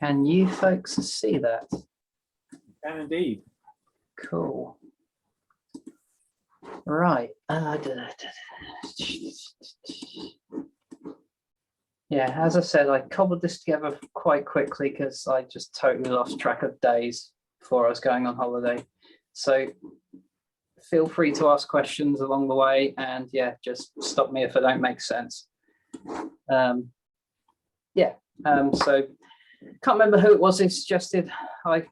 Can you folks see that? Can indeed. Cool. Right. Yeah, as I said, I cobbled this together quite quickly because I just totally lost track of days before I was going on holiday. So feel free to ask questions along the way, and yeah, just stop me if I don't make sense. So can't remember who it was who suggested I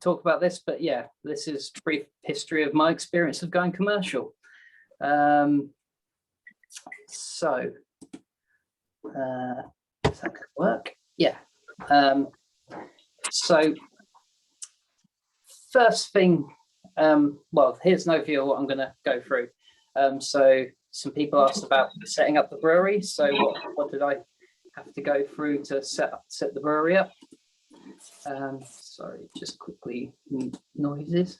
talk about this, but yeah, this is a brief history of my experience of going commercial. Does that work? Yeah. So first thing, well, here's an overview of what I'm going to go through. So some people asked about setting up the brewery. So what did I have to go through to set the brewery up? Sorry, just quickly, noises.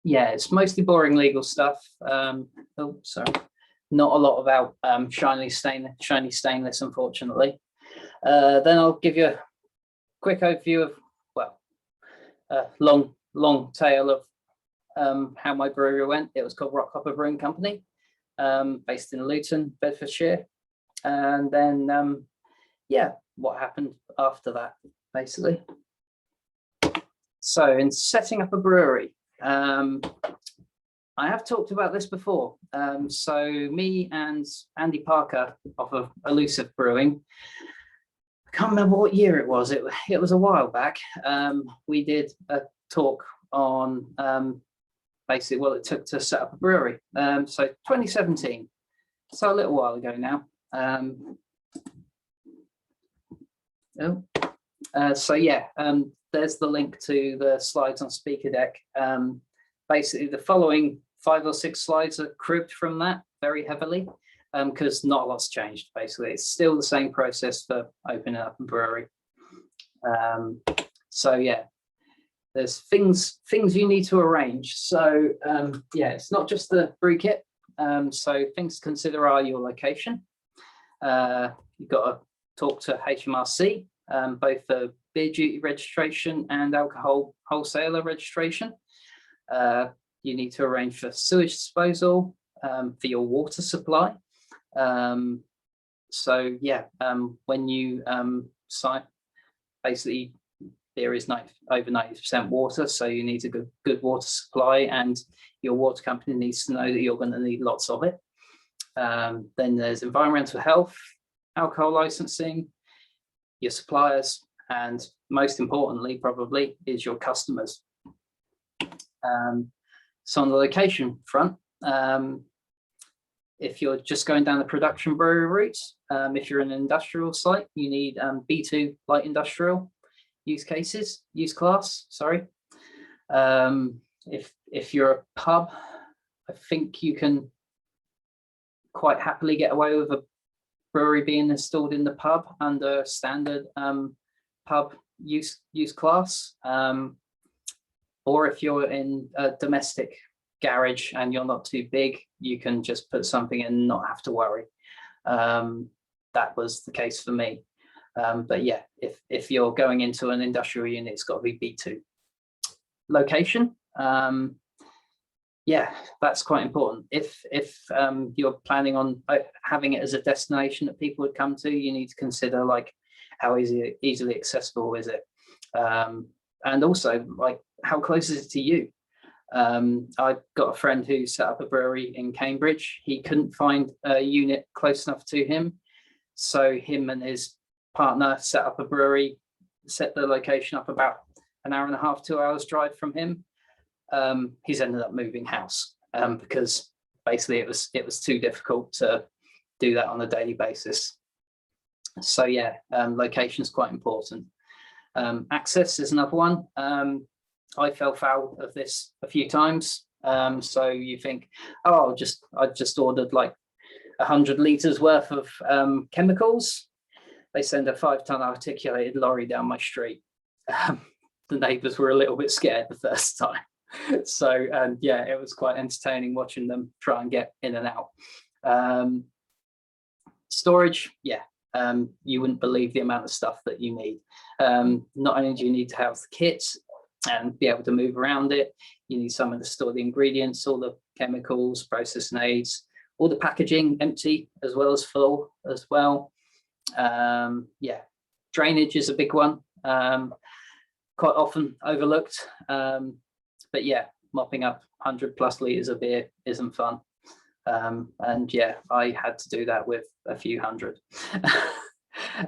Yeah, it's mostly boring legal stuff. Oh, sorry, not a lot about shiny stainless, unfortunately. Then I'll give you a quick overview of, well, long tale of how my brewery went. It was called Rock Hopper Brewing Company, based in Luton, Bedfordshire, and then yeah, what happened after that, basically. So in setting up a brewery, I have talked about this before. So me and Andy Parker of Elusive Brewing, I can't remember what year it was. It was a while back. We did a talk on basically what it took to set up a brewery. So 2017, so a little while ago now. So yeah, there's the link to the slides on Speaker Deck. Basically, the following 5 or 6 slides are cribbed from that very heavily, because not a lot's changed. Basically, it's still the same process for opening up a brewery. So yeah, there's things you need to arrange. So yeah, it's not just the brew kit. So things to consider are your location. You've got to talk to HMRC, both for beer duty registration and alcohol wholesaler registration. You need to arrange for sewage disposal, for your water supply. So yeah, when you sign, basically beer is over 90% water, so you need a good water supply, and your water company needs to know that you're going to need lots of it. Then there's environmental health, alcohol licensing, your suppliers, and most importantly, probably, is your customers. So on the location front, if you're just going down the production brewery route, if you're in an industrial site, you need B2 light industrial use class, sorry. If you're a pub, I think you can quite happily get away with a brewery being installed in the pub under standard pub use class. Or if you're in a domestic garage and you're not too big, you can just put something in and not have to worry. That was the case for me. But yeah, if you're going into an industrial unit, it's got to be B2. Location, yeah, that's quite important. If you're planning on having it as a destination that people would come to, you need to consider like how easily accessible is it, and also like how close is it to you. I've got a friend who set up a brewery in Cambridge. He couldn't find a unit close enough to him, so him and his partner set up a brewery, set the location up about an hour and a half, 2 hours drive from him. He's ended up moving house because basically it was too difficult to do that on a daily basis. So yeah, location is quite important. Access is another one. I fell foul of this a few times. So you think, oh, I just ordered like 100 litres worth of chemicals. They send a 5-ton articulated lorry down my street. The neighbours were a little bit scared the first time. So yeah, it was quite entertaining watching them try and get in and out. Storage, yeah, you wouldn't believe the amount of stuff that you need. Not only do you need to have the kits and be able to move around it, you need somewhere to store the ingredients, all the chemicals, processing aids, all the packaging empty as well as full as well. Yeah, drainage is a big one, quite often overlooked. But yeah, mopping up 100+ liters of beer isn't fun. And yeah, I had to do that with a few hundred.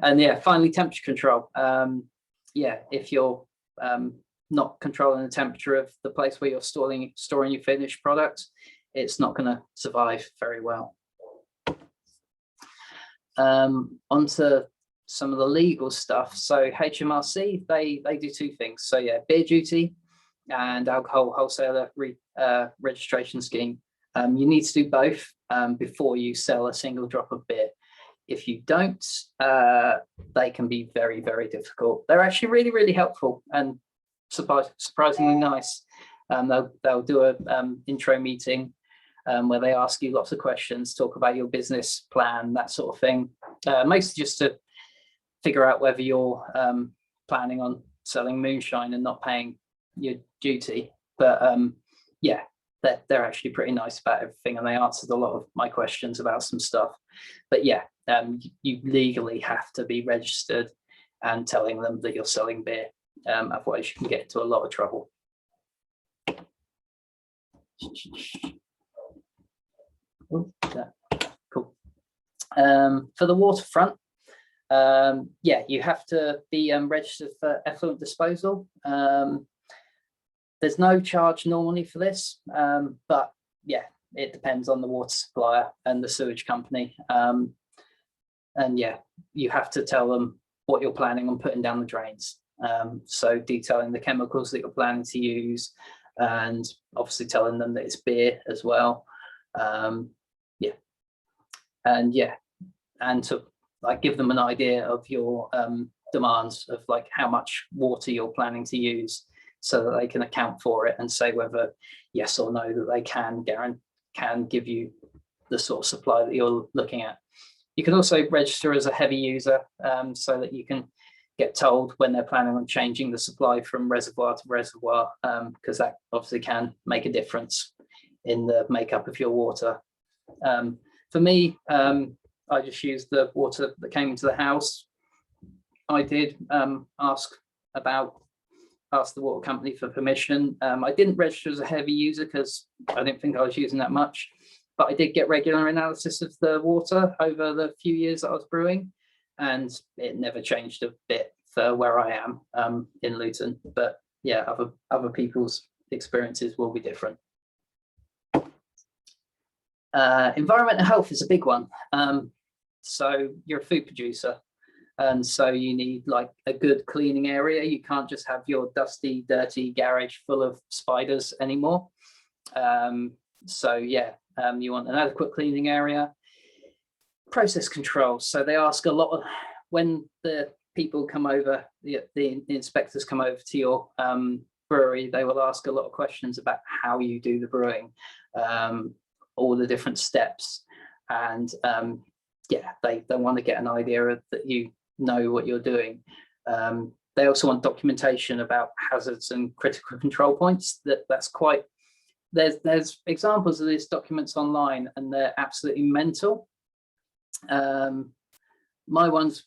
And yeah, finally, temperature control. Yeah, if you're not controlling the temperature of the place where you're storing your finished product, it's not going to survive very well. Onto some of the legal stuff. So HMRC, they do two things. So yeah, beer duty and alcohol wholesaler registration scheme. You need to do both before you sell a single drop of beer. If you don't, they can be very, very difficult. They're actually really, really helpful and surprisingly nice. They'll do an intro meeting where they ask you lots of questions, talk about your business plan, that sort of thing. Mostly just to figure out whether you're planning on selling moonshine and not paying your duty. But yeah, they're actually pretty nice about everything, and they answered a lot of my questions about some stuff. But yeah, you legally have to be registered and telling them that you're selling beer. Otherwise you can get into a lot of trouble. Oh, cool. For the waterfront, yeah, you have to be registered for effluent disposal. There's no charge normally for this, but yeah, it depends on the water supplier and the sewage company. And yeah, you have to tell them what you're planning on putting down the drains. So detailing the chemicals that you're planning to use, and obviously telling them that it's beer as well. Yeah, and yeah, and to like give them an idea of your demands of like how much water you're planning to use, so that they can account for it and say whether yes or no that they can give you the sort of supply that you're looking at. You can also register as a heavy user, so that you can get told when they're planning on changing the supply from reservoir to reservoir, because that obviously can make a difference in the makeup of your water. For me, I just used the water that came into the house. I did ask the water company for permission. I didn't register as a heavy user because I didn't think I was using that much, but I did get regular analysis of the water over the few years that I was brewing, and it never changed a bit for where I am in Luton. But yeah, other people's experiences will be different. Environmental health is a big one. So you're a food producer, and so you need like a good cleaning area. You can't just have your dusty, dirty garage full of spiders anymore. So yeah, you want an adequate cleaning area. Process control. So they ask a lot of, when the people come over, the inspectors come over to your brewery, they will ask a lot of questions about how you do the brewing, all the different steps, and yeah, they want to get an idea of that you know what you're doing. They also want documentation about hazards and critical control points. That's quite, there's examples of these documents online, and they're absolutely mental. My ones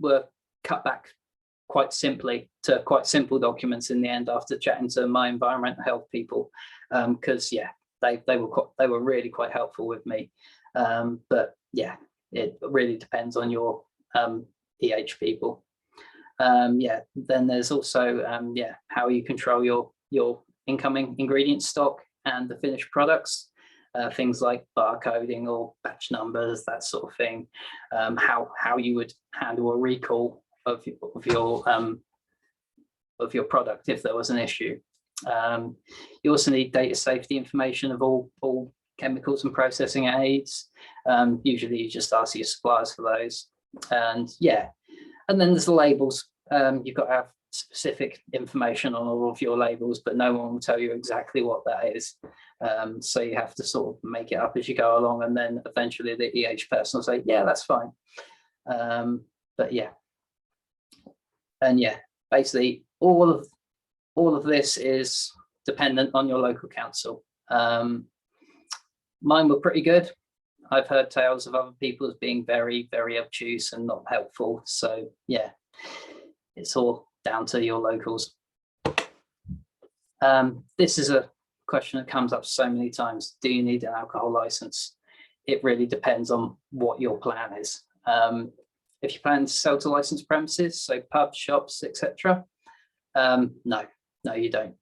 were cut back quite simply to quite simple documents in the end after chatting to my environmental health people, because yeah, they were really quite helpful with me. But yeah, it really depends on your EH people. Yeah, then there's also yeah, how you control your incoming ingredient stock and the finished products, things like barcoding or batch numbers, that sort of thing. How you would handle a recall of your product if there was an issue. You also need data safety information of all chemicals and processing aids. Usually you just ask your suppliers for those. And yeah, and then there's the labels. You've got to have specific information on all of your labels, but no one will tell you exactly what that is. So you have to sort of make it up as you go along, and then eventually the EH person will say, yeah, that's fine. But yeah, and yeah, basically all of this is dependent on your local council. Mine were pretty good. I've heard tales of other people as being very, very obtuse and not helpful. So yeah, it's all down to your locals. This is a question that comes up so many times. Do you need an alcohol license? It really depends on what your plan is. If you plan to sell to licensed premises, so pubs, shops, etc., no, you don't.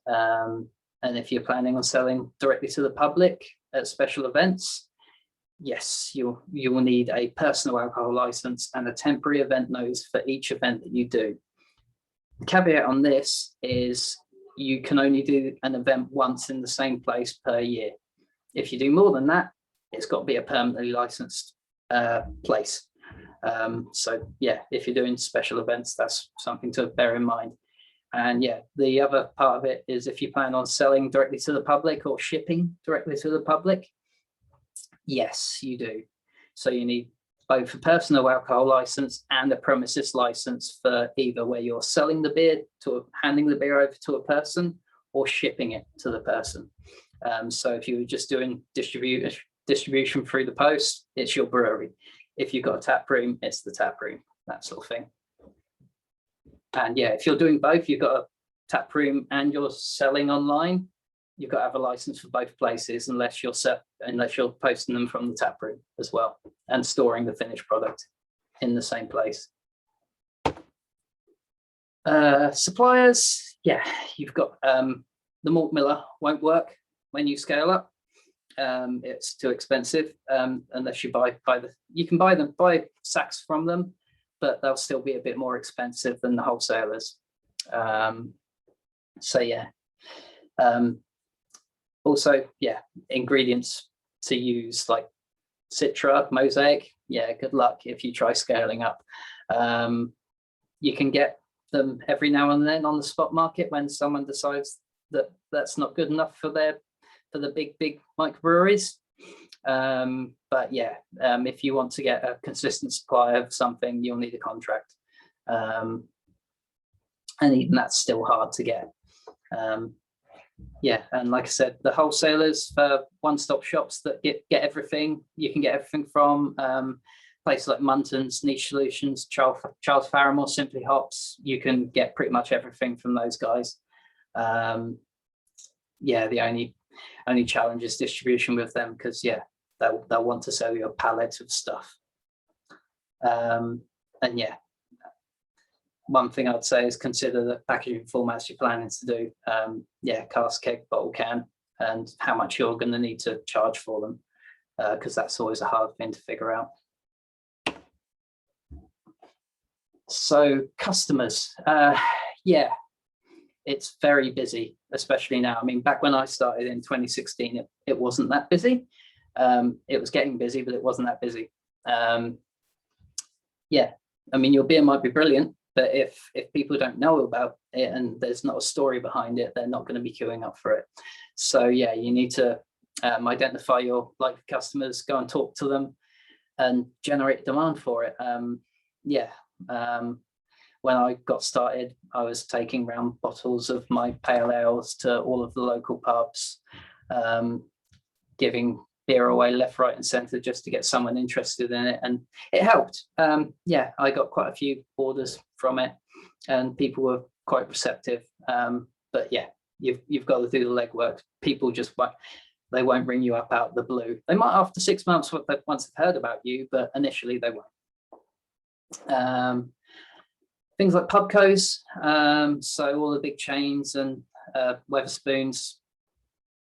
And if you're planning on selling directly to the public at special events, yes, you will need a personal alcohol license and a temporary event notice for each event that you do. The caveat on this is you can only do an event once in the same place per year. If you do more than that, it's got to be a permanently licensed place. So yeah, if you're doing special events, that's something to bear in mind. And yeah, the other part of it is if you plan on selling directly to the public or shipping directly to the public, yes, you do. So you need both a personal alcohol license and a premises license for either where you're selling the beer to handing the beer over to a person or shipping it to the person. So if you were just doing distribution through the post, it's your brewery. If you've got a tap room, it's the tap room, that sort of thing. And yeah, if you're doing both, you've got a tap room and you're selling online, you've got to have a license for both places unless you're posting them from the tap room as well and storing the finished product in the same place. Suppliers, yeah, you've got the malt miller won't work when you scale up. It's too expensive unless you you can buy sacks from them, but they'll still be a bit more expensive than the wholesalers. So yeah. Also, yeah, ingredients to use like Citra, Mosaic. Yeah, good luck if you try scaling up. You can get them every now and then on the spot market when someone decides that that's not good enough for the big microbreweries. But yeah, if you want to get a consistent supply of something, you'll need a contract. And even that's still hard to get. Yeah, and like I said, the wholesalers for one-stop shops that get everything, you can get everything from places like Muntons, Niche Solutions, Charles Farrimore, Simply Hops. You can get pretty much everything from those guys. Yeah, the only challenge is distribution with them because yeah, they'll want to sell you a pallet of stuff. And yeah, one thing I'd say is consider the packaging formats you're planning to do. Yeah, cask, keg, bottle, can, and how much you're going to need to charge for them, because that's always a hard thing to figure out. So customers, yeah, it's very busy, especially now. I mean, back when I started in 2016, it wasn't that busy. It was getting busy, but it wasn't that busy. Yeah, I mean, your beer might be brilliant, but if people don't know about it and there's not a story behind it, they're not going to be queuing up for it. So yeah, you need to identify your likely customers, go and talk to them and generate demand for it. Yeah, when I got started, I was taking round bottles of my pale ales to all of the local pubs, giving beer away left, right and centre just to get someone interested in it, and it helped. Yeah, I got quite a few orders from it and people were quite receptive. But yeah, you've got to do the legwork. People just won't ring you up out of the blue. They might after 6 months once they've heard about you, but initially they won't. Things like pubcos, so all the big chains and Wetherspoons,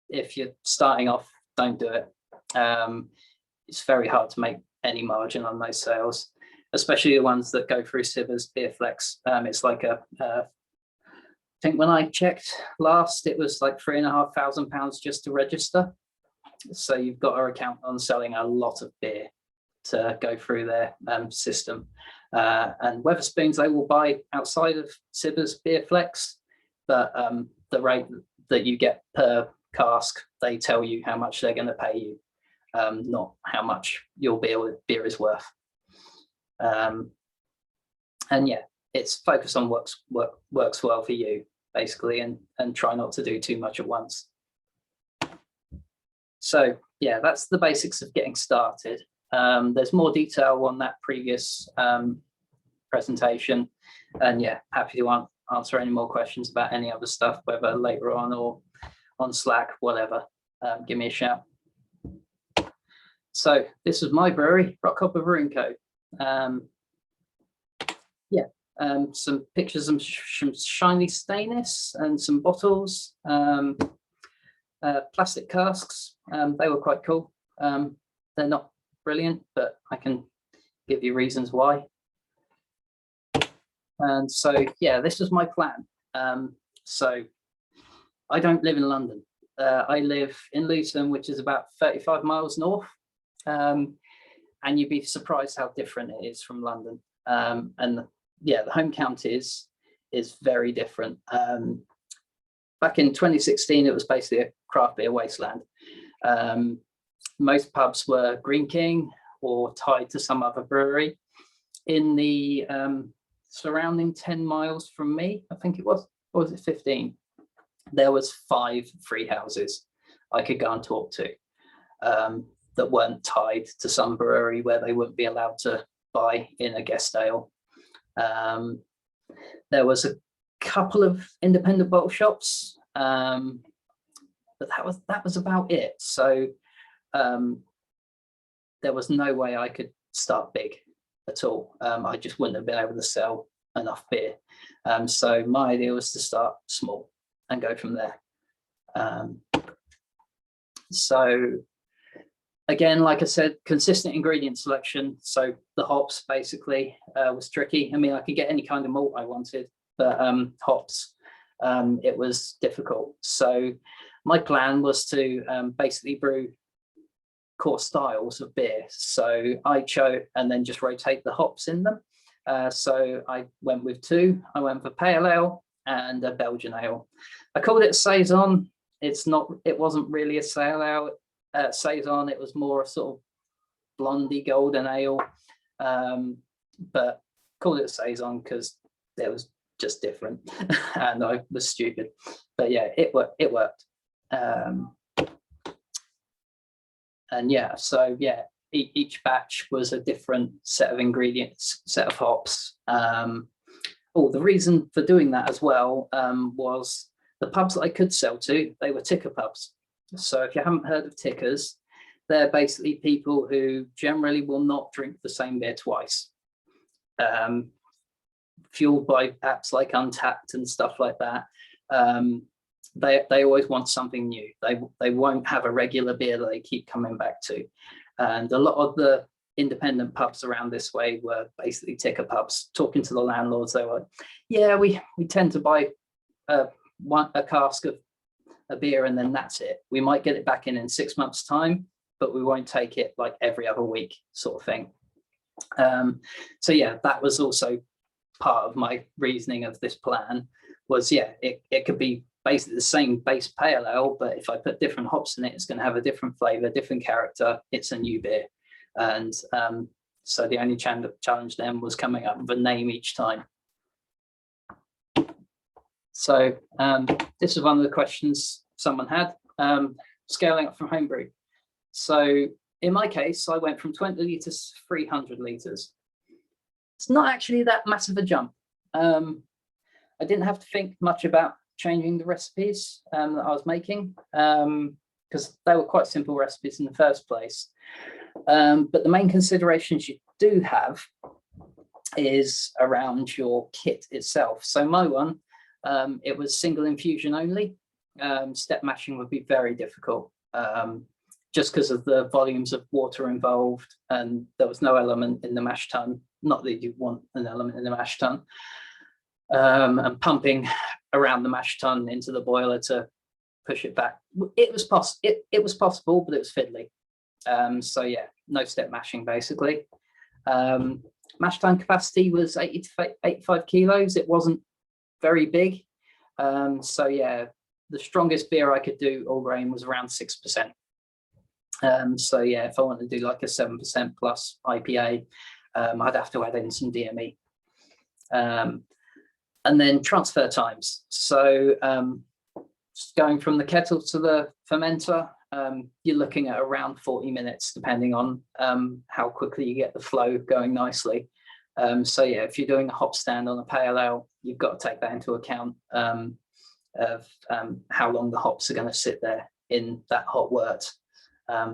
if you're starting off, don't do it. It's very hard to make any margin on those sales, especially the ones that go through Sivers, Beerflex. It's like I think when I checked last, it was like £3,500 just to register. So you've got to account on selling a lot of beer to go through their system. And Wetherspoons, they will buy outside of Sivers, Beerflex, but the rate that you get per cask, they tell you how much they're going to pay you, not how much your beer is worth. And yeah, it's focused on works well for you, basically, and try not to do too much at once. So yeah, that's the basics of getting started. There's more detail on that previous presentation, and yeah, happy to answer any more questions about any other stuff, whether later on or on Slack, whatever. Give me a shout. So this is my brewery, Rockhopper Brewing Co. Some pictures of some shiny stainless and some bottles, plastic casks. They were quite cool. They're not brilliant, but I can give you reasons why. And so, yeah, this was my plan. So I don't live in London. I live in Luton, which is about 35 miles north. And you'd be surprised how different it is from London. And yeah, the home county is very different. Back in 2016, it was basically a craft beer wasteland. Most pubs were Green King or tied to some other brewery. In the surrounding 10 miles from me, I think it was, or was it 15? There was 5 free houses I could go and talk to that weren't tied to some brewery where they wouldn't be allowed to buy in a guest ale. There was a couple of independent bottle shops, but that was about it. So there was no way I could start big at all. I just wouldn't have been able to sell enough beer. So my idea was to start small and go from there. So again, like I said, consistent ingredient selection. So the hops basically was tricky. I mean, I could get any kind of malt I wanted, but hops, it was difficult. So my plan was to basically brew core styles of beer. So I chose and then just rotate the hops in them. So I went with 2. I went for pale ale and a Belgian ale. I called it Saison. It wasn't really a Saison. It was more a sort of blondie golden ale, but called it Saison because it was just different and I was stupid. But yeah, it worked. And yeah, so yeah, each batch was a different set of ingredients, set of hops. The reason for doing that as well was the pubs that I could sell to, they were ticker pubs. So if you haven't heard of tickers, they're basically people who generally will not drink the same beer twice. Fueled by apps like Untapped and stuff like that. They always want something new. They won't have a regular beer that they keep coming back to. And a lot of the independent pubs around this way were basically ticker pubs. Talking to the landlords, they were, yeah, we tend to buy a cask of a beer and then that's it. We might get it back in 6 months' time, but we won't take it like every other week sort of thing. So yeah, that was also part of my reasoning of this plan was, yeah, it could be basically the same base pale ale, but if I put different hops in it, it's going to have a different flavor, different character. It's a new beer. And so the only challenge then was coming up with a name each time. So this is one of the questions someone had, scaling up from homebrew. So in my case, I went from 20 litres to 300 litres. It's not actually that massive a jump. I didn't have to think much about changing the recipes that I was making because they were quite simple recipes in the first place. But the main considerations you do have is around your kit itself. So my one, it was single infusion only. Step mashing would be very difficult just because of the volumes of water involved, and there was no element in the mash tun. Not that you want an element in the mash tun. And pumping around the mash tun into the boiler to push it back. It was possible, but it was fiddly. So yeah, no step mashing basically. Mash tun capacity was 80 to 85 kilos. It wasn't very big. So yeah, the strongest beer I could do all grain was around 6%. So yeah, if I want to do like a 7% plus IPA, I'd have to add in some DME. And then transfer times. So going from the kettle to the fermenter, you're looking at around 40 minutes, depending on how quickly you get the flow going nicely. So yeah, if you're doing a hop stand on a pale ale, you've got to take that into account of how long the hops are going to sit there in that hot wort.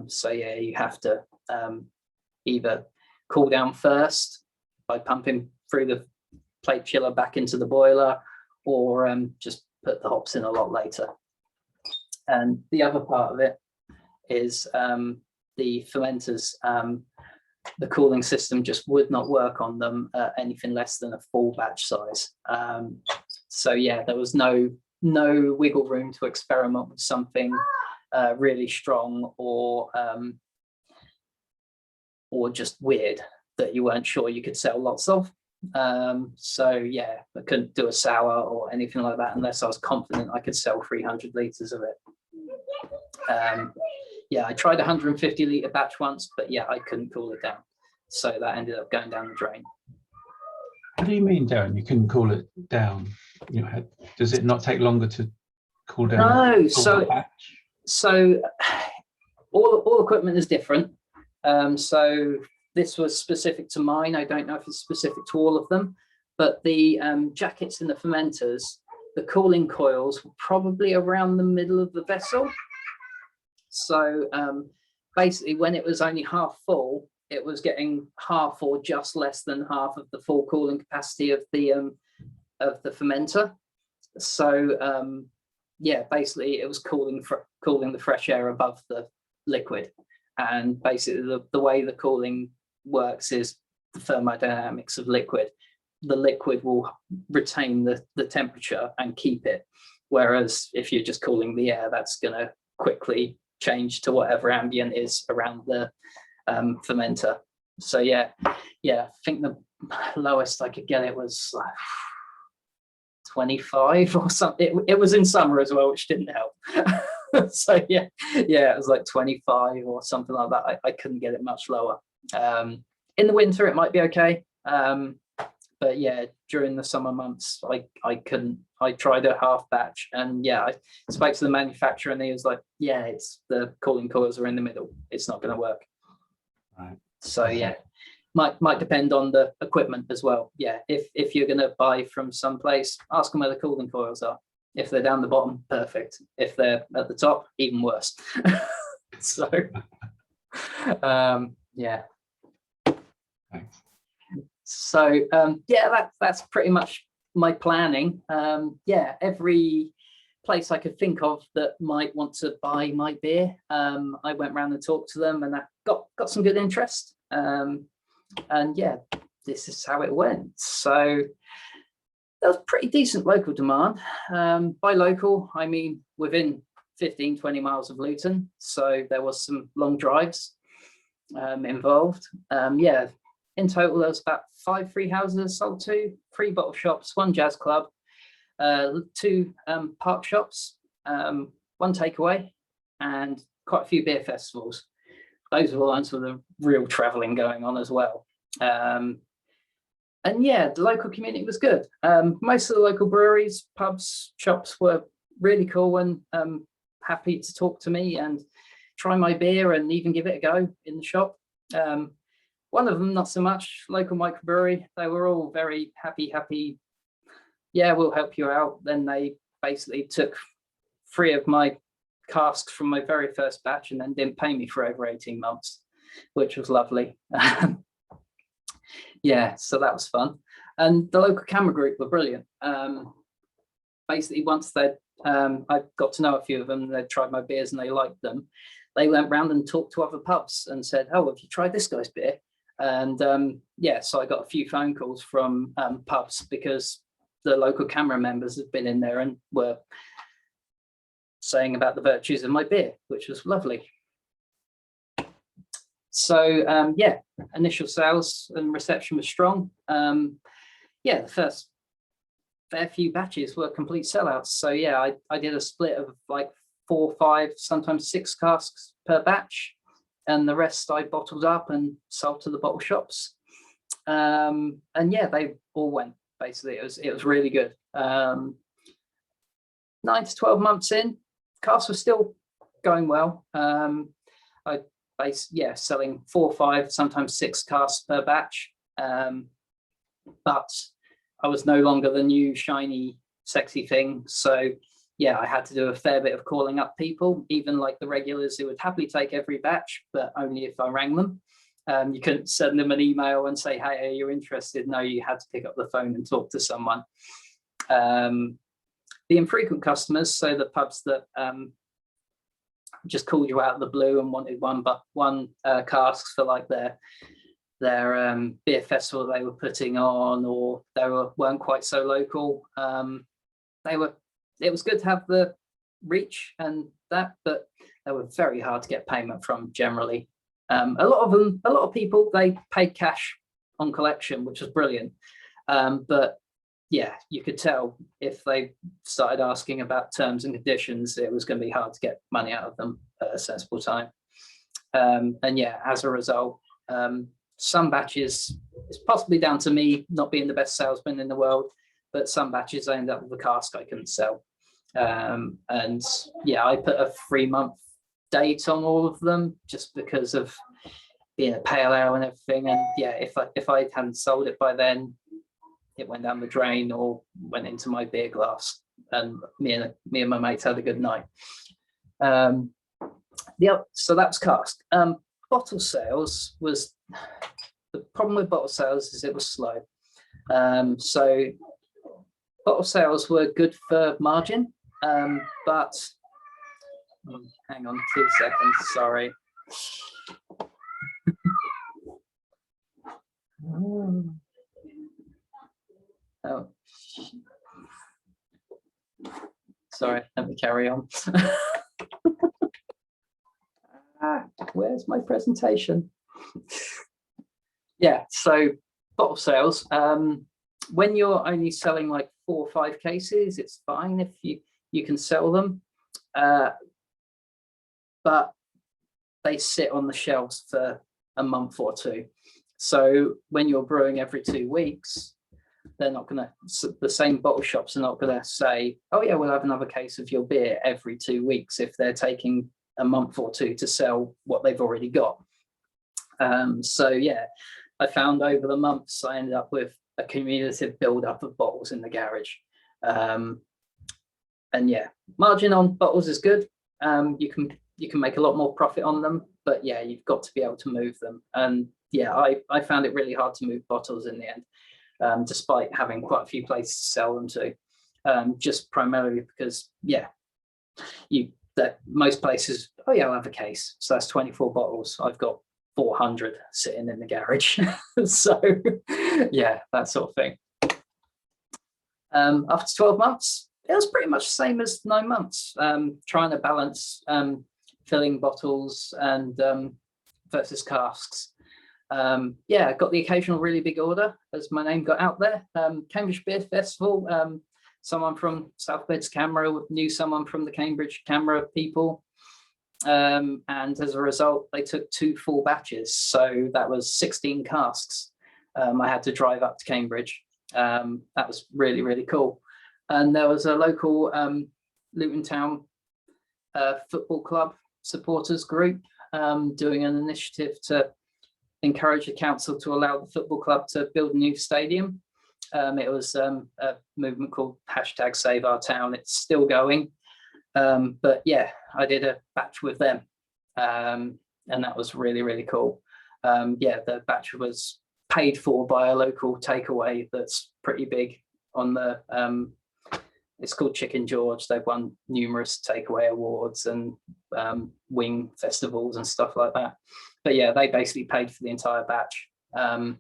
So yeah, you have to either cool down first by pumping through the plate chiller back into the boiler, or just put the hops in a lot later. And the other part of it is the fermenters. The cooling system just would not work on them at anything less than a full batch size. So yeah, there was no wiggle room to experiment with something really strong or just weird that you weren't sure you could sell lots of. So yeah, I couldn't do a sour or anything like that unless I was confident I could sell 300 litres of it. Yeah, I tried a 150 litre batch once, but yeah, I couldn't cool it down. So that ended up going down the drain. What do you mean, Darren? You couldn't cool it down? You know, does it not take longer to cool down? No, so all equipment is different. So this was specific to mine. I don't know if it's specific to all of them, but the jackets in the fermenters, the cooling coils were probably around the middle of the vessel. So basically, when it was only half full, it was getting half or just less than half of the full cooling capacity of the fermenter. So yeah, basically, it was cooling the fresh air above the liquid. And basically, the way the cooling works is the thermodynamics of liquid. The liquid will retain the temperature and keep it. Whereas if you're just cooling the air, that's going to quickly change to whatever ambient is around the fermenter. So yeah, I think the lowest I could get it was like 25 or something. It was in summer as well, which didn't help. So yeah, it was like 25 or something like that. I couldn't get it much lower. In the winter, it might be okay. But yeah, during the summer months, I couldn't. I tried a half batch, and yeah, I spoke to the manufacturer, and he was like, "Yeah, it's the cooling coils are in the middle. It's not going to work." Right. So yeah, might depend on the equipment as well. Yeah, if you're going to buy from someplace, ask them where the cooling coils are. If they're down the bottom, perfect. If they're at the top, even worse. So yeah. Thanks. So yeah, that's pretty much my planning. Yeah, every place I could think of that might want to buy my beer, I went around and talked to them, and I got some good interest. And yeah, this is how it went. So there was pretty decent local demand. By local, I mean within 15-20 miles of Luton. So there was some long drives involved. Yeah. In total, there was about 5 free houses sold to, 3 bottle shops, 1 jazz club, 2 park shops, 1 takeaway, and quite a few beer festivals. Those were the ones with the real travelling going on as well. And yeah, the local community was good. Most of the local breweries, pubs, shops were really cool and happy to talk to me and try my beer and even give it a go in the shop. One of them, not so much, local microbrewery. They were all very happy. Yeah, we'll help you out. Then they basically took 3 of my casks from my very first batch and then didn't pay me for over 18 months, which was lovely. Yeah, so that was fun. And the local camera group were brilliant. Basically, once I got to know a few of them, they'd tried my beers and they liked them. They went round and talked to other pubs and said, "Oh, have you tried this guy's beer?" And yeah, so I got a few phone calls from pubs because the local camera members had been in there and were saying about the virtues of my beer, which was lovely. So yeah, initial sales and reception was strong. Yeah, the first fair few batches were complete sellouts. So yeah, I did a split of like 4, 5, sometimes 6 casks per batch. And the rest I bottled up and sold to the bottle shops. And yeah, they all went. Basically, it was really good. 9 to 12 months in, casks were still going well. I selling 4 or 5, sometimes 6 casks per batch. But I was no longer the new shiny sexy thing, so yeah, I had to do a fair bit of calling up people, even like the regulars who would happily take every batch, but only if I rang them. You couldn't send them an email and say, hey, are you interested? No, you had to pick up the phone and talk to someone. The infrequent customers, so the pubs that just called you out of the blue and wanted one casks for like their beer festival they were putting on, or they weren't quite so local. It was good to have the reach and that, but they were very hard to get payment from generally. A lot of people, they paid cash on collection, which was brilliant. But yeah, you could tell if they started asking about terms and conditions, it was going to be hard to get money out of them at a sensible time. And yeah, as a result, some batches, it's possibly down to me not being the best salesman in the world, but some batches I ended up with a cask I couldn't sell. And yeah, I put a 3-month date on all of them just because of being a pale ale and everything. And yeah, if I hadn't sold it by then, it went down the drain or went into my beer glass, and me and my mates had a good night. So that's cask. Bottle sales was, the problem with bottle sales is it was slow. So bottle sales were good for margin, but hang on 2 seconds, sorry. Oh, sorry, let me carry on. Where's my presentation? Yeah, so bottle sales, when you're only selling like 4 or 5 cases, it's fine if you can sell them, but they sit on the shelves for a month or 2. So when you're brewing every 2 weeks, they're not going to, the same bottle shops are not going to say, oh yeah, we'll have another case of your beer every 2 weeks if they're taking a month or 2 to sell what they've already got. So yeah, I found over the months I ended up with a cumulative build-up of bottles in the garage. And yeah, margin on bottles is good. You can make a lot more profit on them, but yeah, you've got to be able to move them. And yeah, I found it really hard to move bottles in the end, despite having quite a few places to sell them to, just primarily because yeah, most places, oh yeah, I'll have a case, so that's 24 bottles. I've got 400 sitting in the garage. So yeah, that sort of thing. After 12 months, it was pretty much the same as 9 months, trying to balance filling bottles and versus casks. Yeah, I got the occasional really big order as my name got out there. Cambridge Beer Festival, someone from Southbeds Camera knew someone from the Cambridge Camera people. And as a result, they took 2 full batches. So that was 16 casks. I had to drive up to Cambridge. That was really, really cool. And there was a local Luton Town football club supporters group doing an initiative to encourage the council to allow the football club to build a new stadium. It was a movement called #SaveOurTown. It's still going. But yeah, I did a batch with them, and that was really, really cool. Yeah, the batch was paid for by a local takeaway that's pretty big on the, it's called Chicken George. They've won numerous takeaway awards and wing festivals and stuff like that. But yeah, they basically paid for the entire batch, and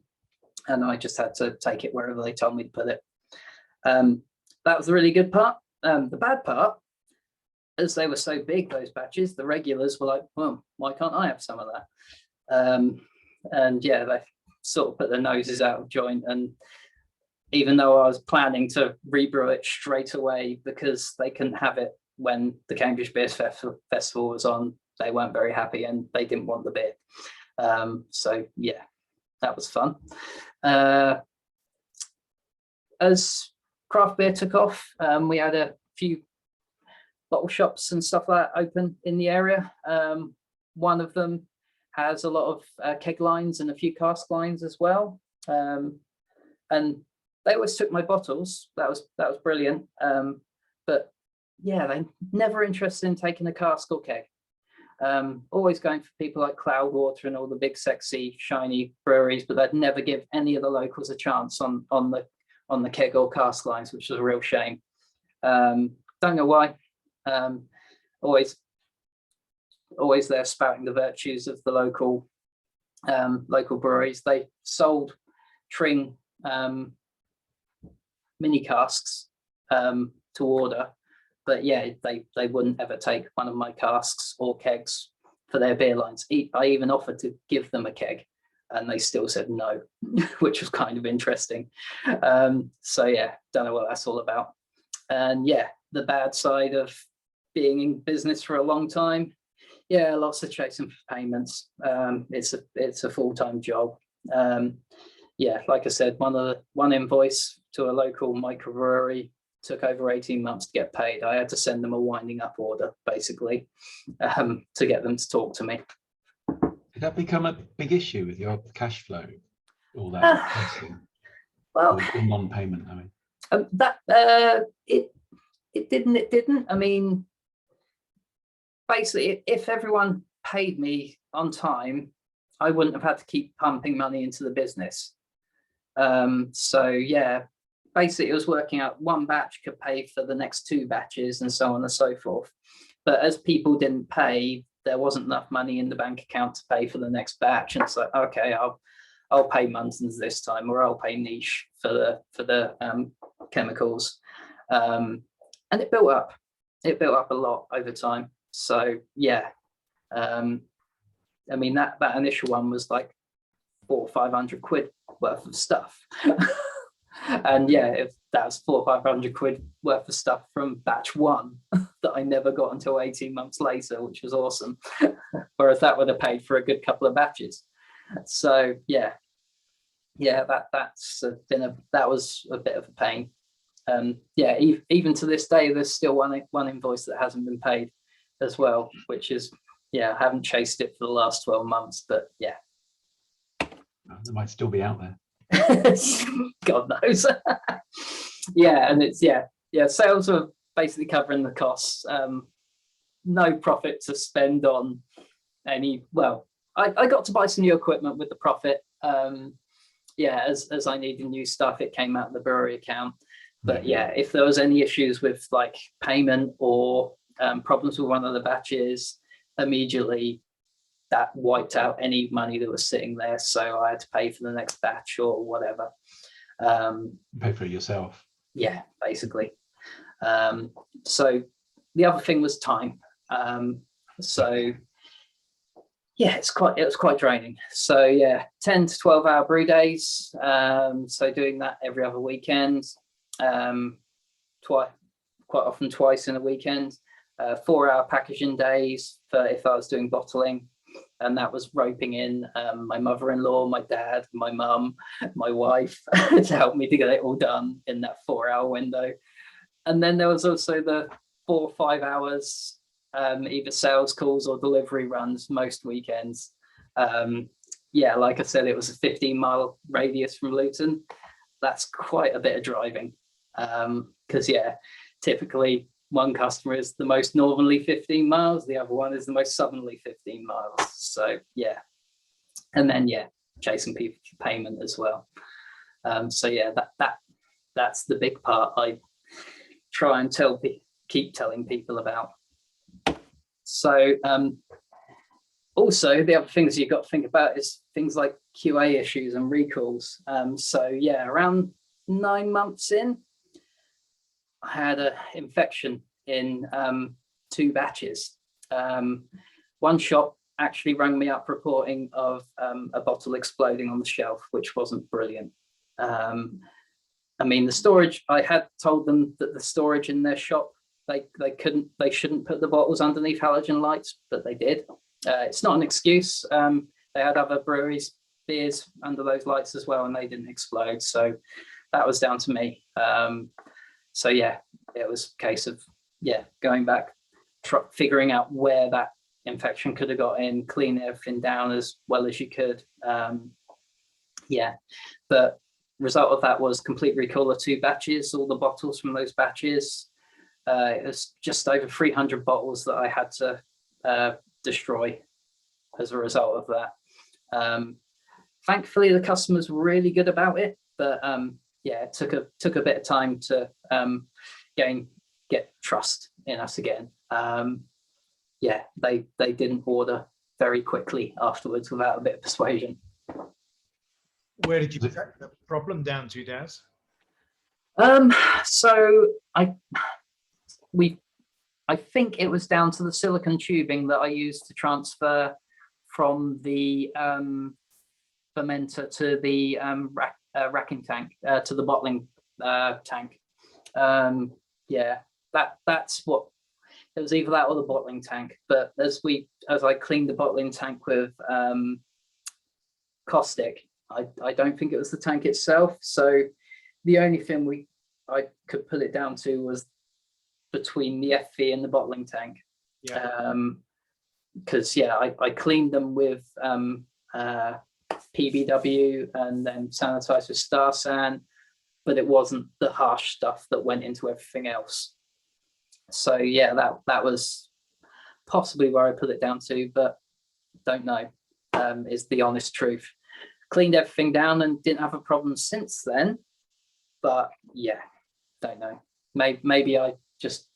I just had to take it wherever they told me to put it. That was the really good part. The bad part, as they were so big, those batches, the regulars were like, well, why can't I have some of that? And yeah, they sort of put their noses out of joint. And even though I was planning to rebrew it straight away because they couldn't have it when the Cambridge Beer Festival was on, they weren't very happy and they didn't want the beer. So yeah, that was fun. As craft beer took off, we had a few bottle shops and stuff like that open in the area. One of them has a lot of keg lines and a few cask lines as well. And they always took my bottles. That was brilliant. But yeah, they never interested in taking a cask or keg. Always going for people like Cloudwater and all the big, sexy, shiny breweries, but they'd never give any of the locals a chance on the keg or cask lines, which was a real shame. Don't know why. Always there spouting the virtues of the local breweries. They sold Tring mini casks to order, but yeah, they wouldn't ever take one of my casks or kegs for their beer lines. I even offered to give them a keg and they still said no, which was kind of interesting. So yeah, don't know what that's all about. And yeah, the bad side of being in business for a long time, yeah, lots of chasing for payments. It's a full-time job. Yeah, like I said, one invoice to a local microbrewery took over 18 months to get paid. I had to send them a winding up order, basically, to get them to talk to me. Did that become a big issue with your cash flow? All that chasing? Well, or non-payment, I mean. It didn't. I mean, basically, if everyone paid me on time, I wouldn't have had to keep pumping money into the business. So yeah, basically it was working out one batch could pay for the next 2 batches and so on and so forth. But as people didn't pay, there wasn't enough money in the bank account to pay for the next batch. And so, okay, I'll pay Muntons this time, or I'll pay Niche for the chemicals. And it built up a lot over time. So yeah, I mean, that initial one was like 400 or 500 quid worth of stuff. And yeah, if that's 400 or 500 quid worth of stuff from batch 1 that I never got until 18 months later, which was awesome. Whereas that would have paid for a good couple of batches. So yeah, that was a bit of a pain. Yeah, even to this day, there's still one invoice that hasn't been paid as well, which is, yeah, I haven't chased it for the last 12 months, but yeah. It might still be out there. God knows. Yeah, and it's yeah, sales are basically covering the costs. No profit to spend on any. Well, I got to buy some new equipment with the profit. Yeah, as I needed new stuff, it came out of the brewery account. But yeah, if there was any issues with like payment or problems with one of the batches, immediately that wiped out any money that was sitting there. So I had to pay for the next batch or whatever. Pay for it yourself. Yeah, basically. So the other thing was time. So yeah, it was quite draining. So yeah, 10 to 12 hour brew days. So doing that every other weekend, quite often twice in a weekend. 4 hour packaging days for if I was doing bottling, and that was roping in my mother-in-law, my dad, my mum, my wife to help me to get it all done in that 4 hour window. And then there was also the 4 or 5 hours, either sales calls or delivery runs most weekends. Yeah, like I said, it was a 15-mile radius from Luton. That's quite a bit of driving, because yeah, typically one customer is the most northerly 15 miles, the other one is the most southerly 15 miles. So yeah, and then yeah, chasing people for payment as well. So yeah, that's the big part I try and keep telling people about. So also the other things you've got to think about is things like QA issues and recalls. So yeah, around 9 months in, I had an infection in 2 batches. One shop actually rang me up reporting of a bottle exploding on the shelf, which wasn't brilliant. I mean, the storage, I had told them that the storage in their shop, they shouldn't put the bottles underneath halogen lights, but they did. It's not an excuse. They had other breweries beers under those lights as well, and they didn't explode. So that was down to me. So yeah, it was a case of going back, figuring out where that infection could have got in, clean everything down as well as you could. The result of that was complete recall of 2 batches, all the bottles from those batches. It was just over 300 bottles that I had to destroy as a result of that. Thankfully, the customers were really good about it, but it took a bit of time to get trust in us again. They didn't order very quickly afterwards without a bit of persuasion. Where did you put the problem down to, Daz? So I think it was down to the silicon tubing that I used to transfer from the fermenter to the racking tank, to the bottling tank. That's what it was, either that or the bottling tank. But as I cleaned the bottling tank with caustic, I don't think it was the tank itself. So the only thing I could put it down to was between the FV and the bottling tank. Because I cleaned them with PBW and then sanitized with Star San, but it wasn't the harsh stuff that went into everything else. So that was possibly where I put it down to, but don't know, is the honest truth. Cleaned everything down and didn't have a problem since then, but don't know. Maybe I just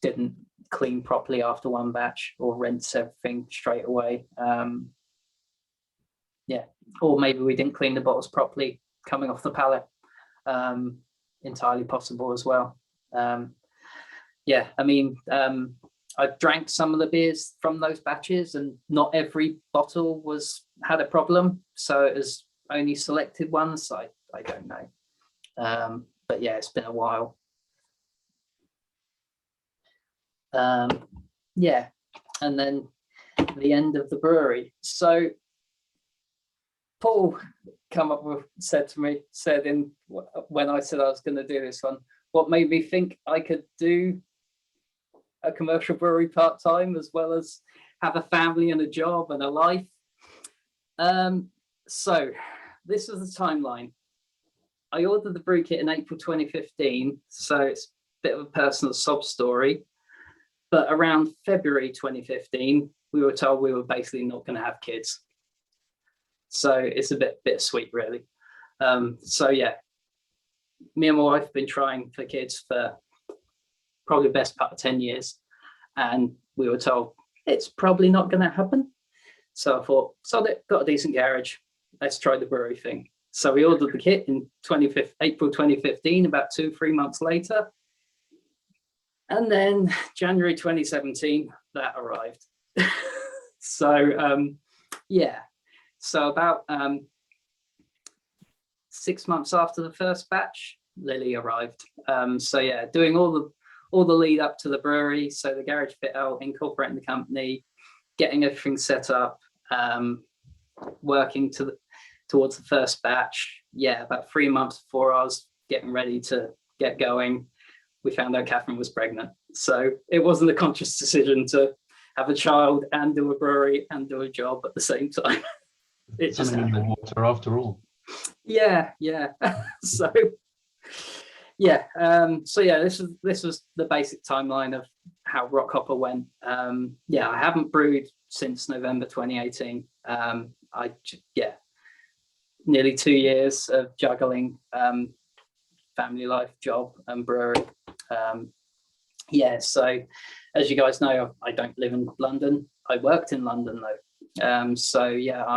didn't clean properly after one batch or rinse everything straight away. Or maybe we didn't clean the bottles properly coming off the pallet. Entirely possible as well. I've drank some of the beers from those batches, and not every bottle had a problem. So it was only selected ones. I don't know. But it's been a while. And then the end of the brewery. So Paul said when I said I was going to do this one, what made me think I could do a commercial brewery part-time as well as have a family and a job and a life. So this was the timeline. I ordered the brew kit in April 2015, so it's a bit of a personal sob story. But around February 2015, we were told we were basically not going to have kids. So it's a bit bittersweet, really. Me and my wife have been trying for kids for probably the best part of 10 years. And we were told it's probably not going to happen. So I thought, got a decent garage. Let's try the brewery thing. So we ordered the kit in April 2015, about 2-3 months later. And then January 2017, that arrived. So about 6 months after the first batch, Lily arrived. Doing all the lead up to the brewery, so the garage fit out, incorporating the company, getting everything set up, working towards the first batch. About 3 months before I was getting ready to get going, we found out Catherine was pregnant. So it wasn't a conscious decision to have a child and do a brewery and do a job at the same time. It just something in the water after all. This was the basic timeline of how Rockhopper went. I haven't brewed since November 2018. Nearly 2 years of juggling family life, job and brewery. So as you guys know, I don't live in London. I worked in London though. I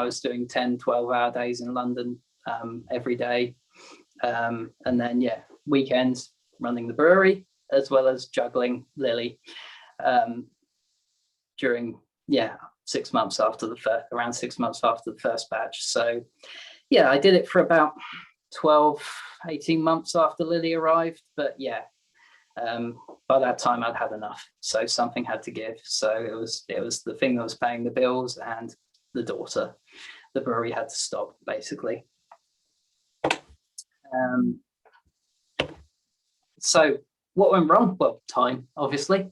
was doing 10-12 hour days in London every day. And then weekends running the brewery, as well as juggling Lily during 6 months after around 6 months after the first batch. So I did it for about 12-18 months after Lily arrived, but by that time I'd had enough, so something had to give. So it was the thing that was paying the bills and the daughter the brewery had to stop, basically. So what went wrong? Well, time, obviously.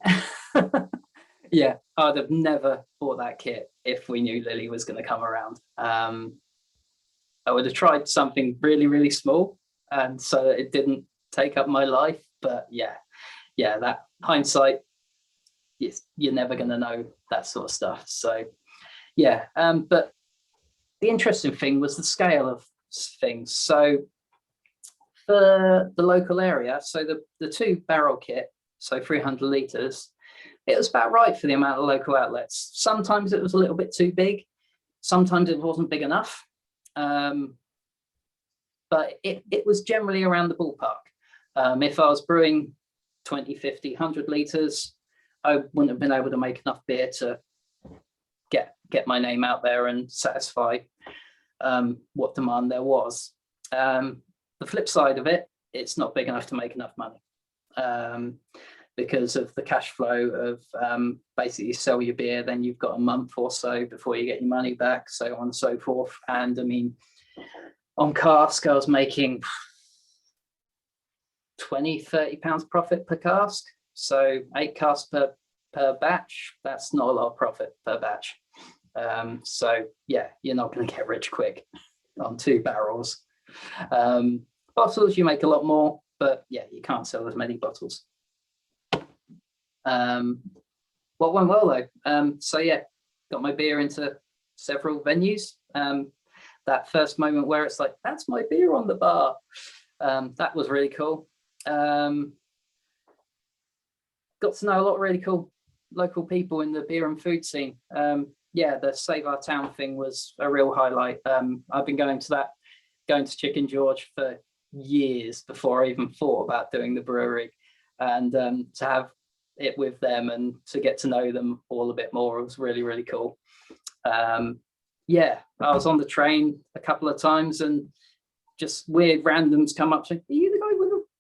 Yeah, I'd have never bought that kit if we knew Lily was going to come around. I would have tried something really, really small, and so that it didn't take up my life. But yeah, that hindsight, you're never going to know that sort of stuff. So yeah, but the interesting thing was the scale of things. So for the local area, so the 2-barrel kit, so 300 litres, it was about right for the amount of local outlets. Sometimes it was a little bit too big. Sometimes it wasn't big enough. But it was generally around the ballpark. If I was brewing 20, 50, 100 litres, I wouldn't have been able to make enough beer to get my name out there and satisfy what demand there was. The flip side of it, it's not big enough to make enough money. Because of the cash flow of basically you sell your beer, then you've got a month or so before you get your money back, so on and so forth. And I mean, on cask, I was making 20, 30 pounds profit per cask. So 8 casks per batch, that's not a lot of profit per batch. So yeah, you're not going to get rich quick on 2 barrels. Bottles, you make a lot more, but yeah, you can't sell as many bottles. What went well though, so yeah, got my beer into several venues. That first moment where it's like, that's my beer on the bar, that was really cool. Got to know a lot of really cool local people in the beer and food scene. Yeah, the Save Our Town thing was a real highlight. I've been going to Chicken George for years before I even thought about doing the brewery, and to have it with them and to get to know them all a bit more, it was really, really cool. Yeah, I was on the train a couple of times and just weird randoms come up saying, are you the guy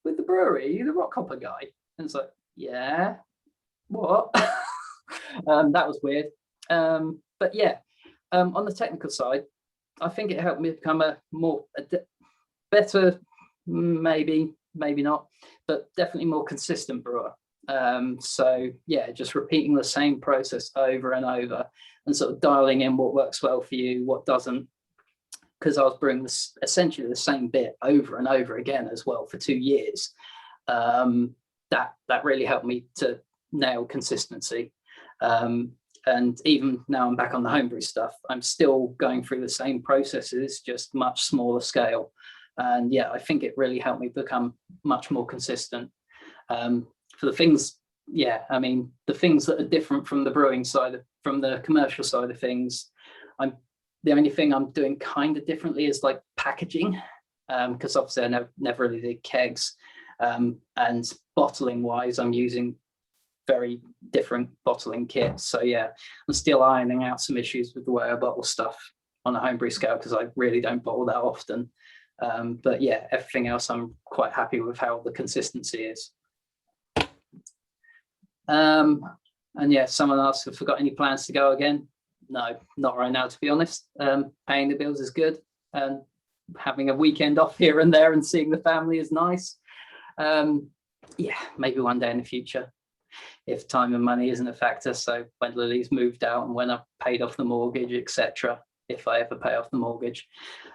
with the brewery? Are you the rock hopper guy? And it's like, yeah, what? That was weird. But yeah, on the technical side, I think it helped me become a better, maybe not, but definitely more consistent brewer. So yeah, just repeating the same process over and over and sort of dialing in what works well for you, what doesn't, because I was brewing essentially the same bit over and over again as well for 2 years. That really helped me to nail consistency. And even now I'm back on the homebrew stuff, I'm still going through the same processes, just much smaller scale. And yeah, I think it really helped me become much more consistent. For the things, yeah, I mean, the things that are different from the brewing side, from the commercial side of things, the only thing I'm doing kind of differently is like packaging, because obviously I never really did kegs, and bottling wise, I'm using very different bottling kits. So yeah, I'm still ironing out some issues with the way I bottle stuff on a homebrew scale, because I really don't bottle that often. But yeah, everything else I'm quite happy with how the consistency is. And yeah, someone asked if I've got any plans to go again. No, not right now, to be honest. Paying the bills is good, and having a weekend off here and there and seeing the family is nice. Yeah, maybe one day in the future, if time and money isn't a factor. So when Lily's moved out and when I've paid off the mortgage, etc., if I ever pay off the mortgage.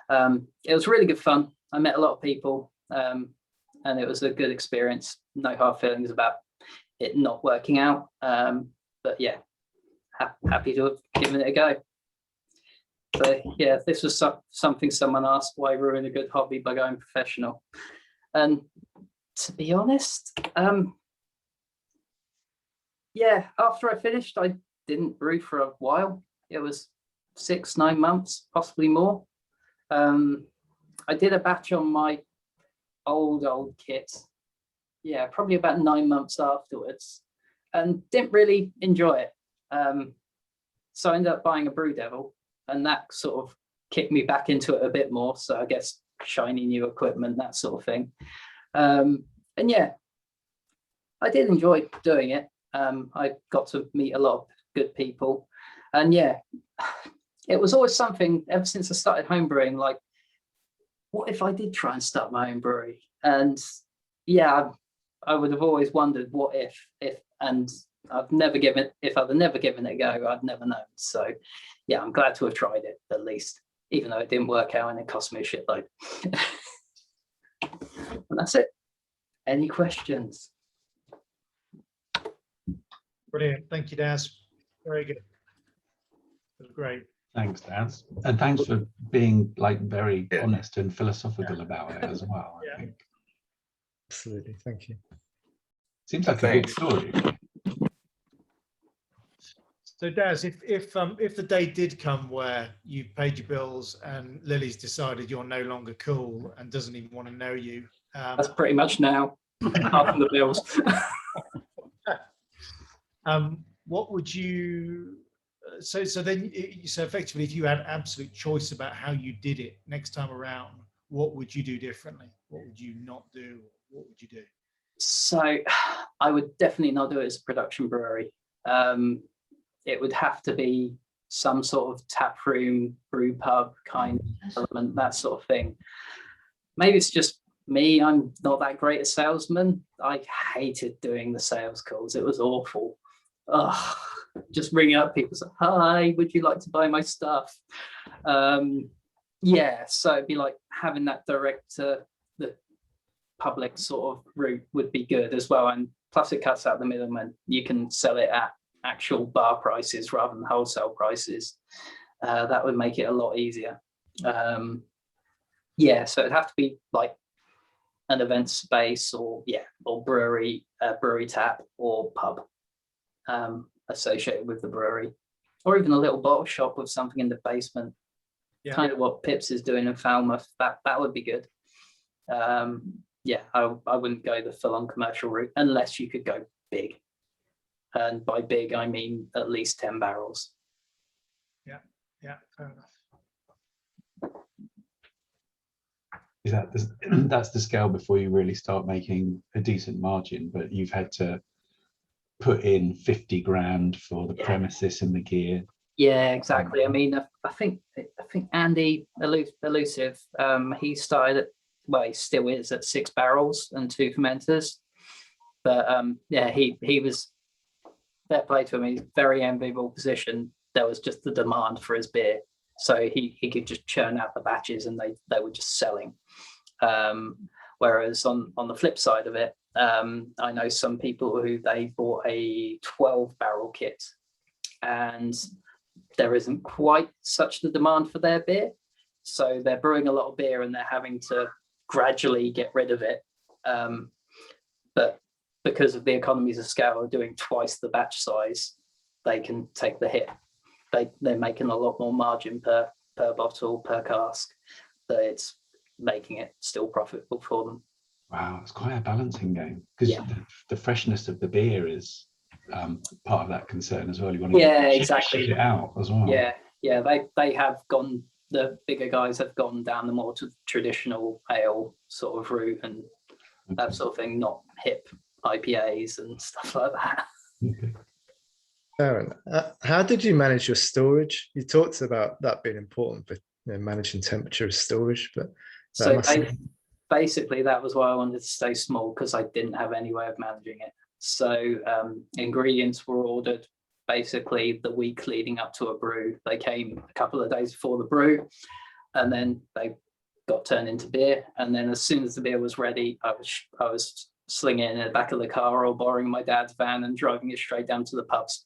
It was really good fun. I met a lot of people, and it was a good experience. No hard feelings about it not working out. But yeah, happy to have given it a go. So yeah, this was something someone asked, why ruin a good hobby by going professional? And to be honest, yeah, after I finished, I didn't brew for a while. It was 6-9 months, possibly more. I did a batch on my old kit. Yeah, probably about 9 months afterwards, and didn't really enjoy it. So I ended up buying a Brew Devil, and that sort of kicked me back into it a bit more. So I guess shiny new equipment, that sort of thing. And yeah, I did enjoy doing it. I got to meet a lot of good people, and yeah, it was always something ever since I started homebrewing, like, what if I did try and start my own brewery? And yeah, I would have always wondered what if, and I've never given, if I'd never given it a go, I'd never known. So yeah, I'm glad to have tried it at least, even though it didn't work out and it cost me a shitload. And that's it. Any questions? Brilliant. Thank you, Daz. Very good. That was great. Thanks, Daz. And thanks for being like very honest and philosophical about it as well. I think. Absolutely. Thank you. Seems like a good story. So Daz, if the day did come where you paid your bills and Lily's decided you're no longer cool and doesn't even want to know you, That's pretty much now. Apart from the bills. what would you? So effectively, if you had absolute choice about how you did it next time around, what would you do differently? What would you not do? What would you do? So I would definitely not do it as a production brewery. It would have to be some sort of tap room, brew pub kind of element, that sort of thing. Maybe it's just me, I'm not that great a salesman. I hated doing the sales calls. It was awful. Ugh, just ringing up people, say, hi, would you like to buy my stuff? Yeah, so it'd be like having that direct to the public sort of route would be good as well. And plus it cuts out the middleman. You can sell it at actual bar prices rather than wholesale prices. That would make it a lot easier. Yeah, so it'd have to be like an event space or brewery, brewery tap or pub associated with the brewery, or even a little bottle shop with something in the basement. Yeah. Kind of what Pips is doing in Falmouth. That would be good. Yeah, I wouldn't go the full-on commercial route unless you could go big. And by big, I mean at least 10 barrels. Yeah, fair enough. Is that that's the scale before you really start making a decent margin, but you've had to put in 50 grand for the premises and the gear. Yeah, exactly. I mean, I think Andy Elusive, he started at, well, he still is at 6 barrels and 2 fermenters. But yeah, he was, fair play to him, he's very enviable position. There was just the demand for his beer. So he could just churn out the batches and they were just selling. Whereas on the flip side of it, I know some people who they bought a 12 barrel kit and there isn't quite such the demand for their beer. So they're brewing a lot of beer and they're having to gradually get rid of it. But because of the economies of scale of doing twice the batch size, they can take the hit. They're making a lot more margin per bottle, per cask, that it's making it still profitable for them. Wow, it's quite a balancing game because the freshness of the beer is part of that concern as well. You want to exactly ship it out as well. Yeah, they have gone. The bigger guys have gone down the more traditional ale sort of route and that sort of thing, not hip IPAs and stuff like that. Okay. Darren, how did you manage your storage? You talked about that being important for managing temperature of storage, but so basically that was why I wanted to stay small, because I didn't have any way of managing it. So ingredients were ordered basically the week leading up to a brew. They came a couple of days before the brew and then they got turned into beer. And then as soon as the beer was ready, I was slinging it in the back of the car or borrowing my dad's van and driving it straight down to the pubs.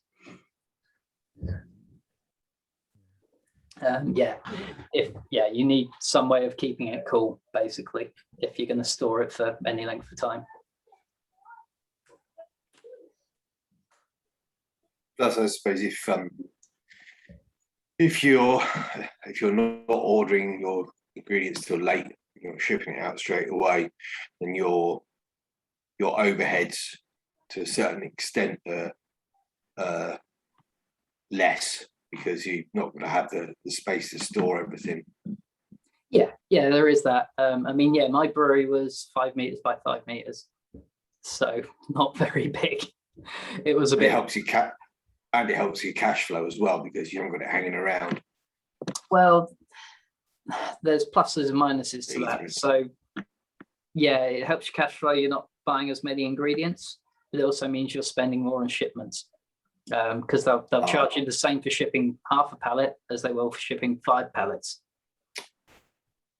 You need some way of keeping it cool, basically, if you're going to store it for any length of time. Plus, I suppose if you're not ordering your ingredients till late, you're shipping it out straight away, then your overheads to a certain extent are less, because you're not going to have the space to store everything. Yeah, there is that. My brewery was 5 meters by 5 meters, so not very big. It was a bit. It helps you cash flow as well, because you haven't got it hanging around Well, there's pluses and minuses to that. So yeah, it helps your cash flow. You're not buying as many ingredients. It also means you're spending more on shipments, because they'll charge you the same for shipping half a pallet as they will for shipping 5 pallets.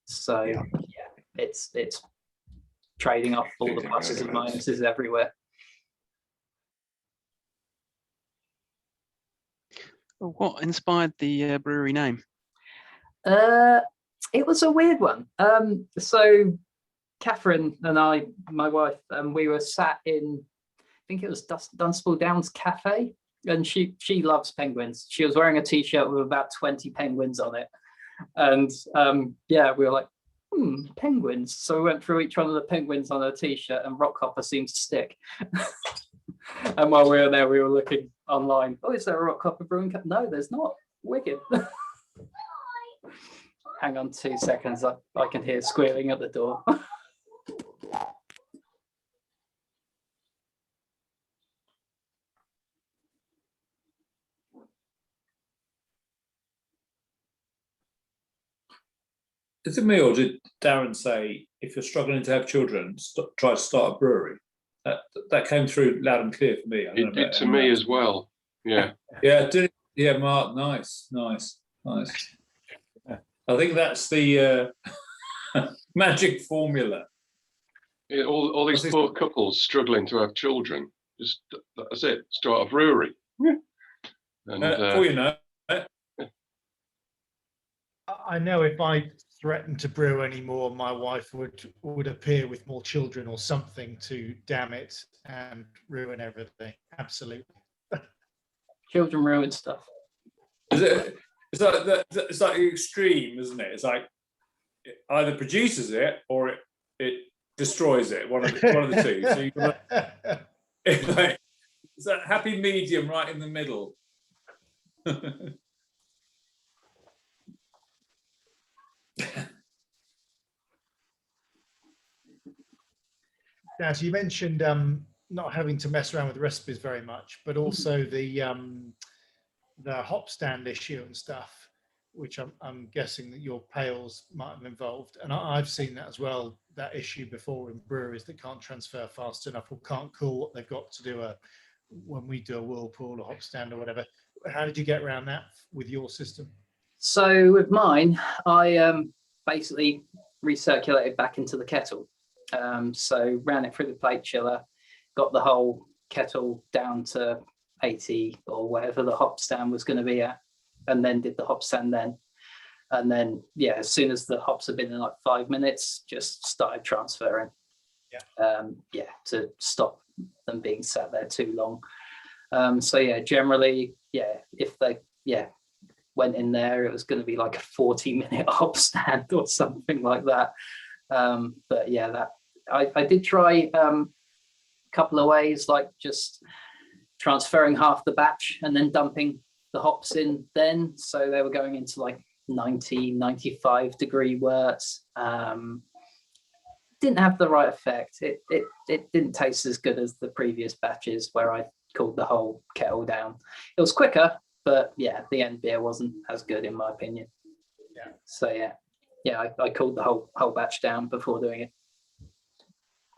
So yeah, it's trading off all the pluses and minuses everywhere. What inspired the brewery name? It was a weird one. So Catherine and I, my wife, we were sat in, I think it was Dunstable Downs Cafe, and she loves penguins. She was wearing a t-shirt with about 20 penguins on it, and yeah, we were like, penguins. So we went through each one of the penguins on her t-shirt, and rock hopper seemed to stick. And while we were there, we were looking online. Oh, is there a rock hopper brewing cup? No, there's not. Wicked. Hang on 2 seconds. I can hear squealing at the door. Is it me, or did Darren say if you're struggling to have children, try to start a brewery? That came through loud and clear for me. It did to me as well. Yeah. Yeah, did it? Yeah, Mark, nice. I think that's the magic formula. Yeah, all these poor couples struggling to have children. Just that's it. Start a brewery. And before you know, I know if I threatened to brew anymore, my wife would appear with more children or something to damn it and ruin everything. Absolutely. Children ruin stuff. It's like the extreme, isn't it? It's like it either produces it or it destroys it. One of the two. So you've got it's that happy medium right in the middle. Now, so you mentioned not having to mess around with recipes very much, but also the hop stand issue and stuff, which I'm guessing that your pails might have involved. And I've seen that as well, that issue before in breweries that can't transfer fast enough or can't cool what they've got to do when we do a whirlpool or hop stand or whatever. How did you get around that with your system? So with mine, I basically recirculated back into the kettle. So ran it through the plate chiller, got the whole kettle down to 80 or whatever the hop stand was going to be at, and then did the hop stand then. And then, yeah, as soon as the hops had been in like 5 minutes, just started transferring. Yeah, to stop them being sat there too long. So yeah, generally, yeah, if they went in there, it was going to be like a 40-minute hop stand or something like that. But yeah, that I did try a couple of ways, like just transferring half the batch and then dumping the hops in then, so they were going into like 90-95 degree worts. Didn't have the right effect. It didn't taste as good as the previous batches where I cooled the whole kettle down. It was quicker, but yeah, the end beer wasn't as good in my opinion. So yeah, I cooled the whole batch down before doing it.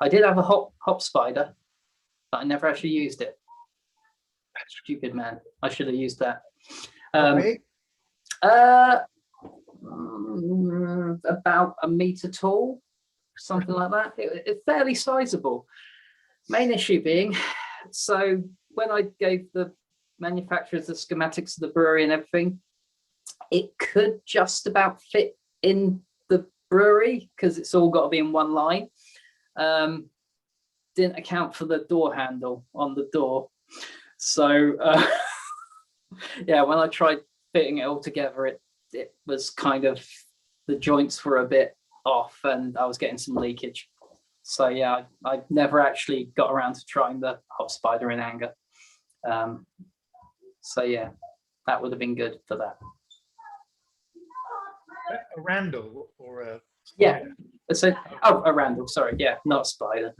I did have a hop spider, but I never actually used it. Stupid man. I should have used that. About a meter tall, something like that. It's fairly sizable. Main issue being, so when I gave the manufacturers the schematics of the brewery and everything, it could just about fit in the brewery because it's all got to be in one line. Didn't account for the door handle on the door. So yeah, when I tried fitting it all together, it was kind of, the joints were a bit off and I was getting some leakage. So yeah, I never actually got around to trying the hop spider in anger. So yeah, that would have been good for that. A Randall or a spider? Yeah, a Randall, sorry, yeah, not a spider.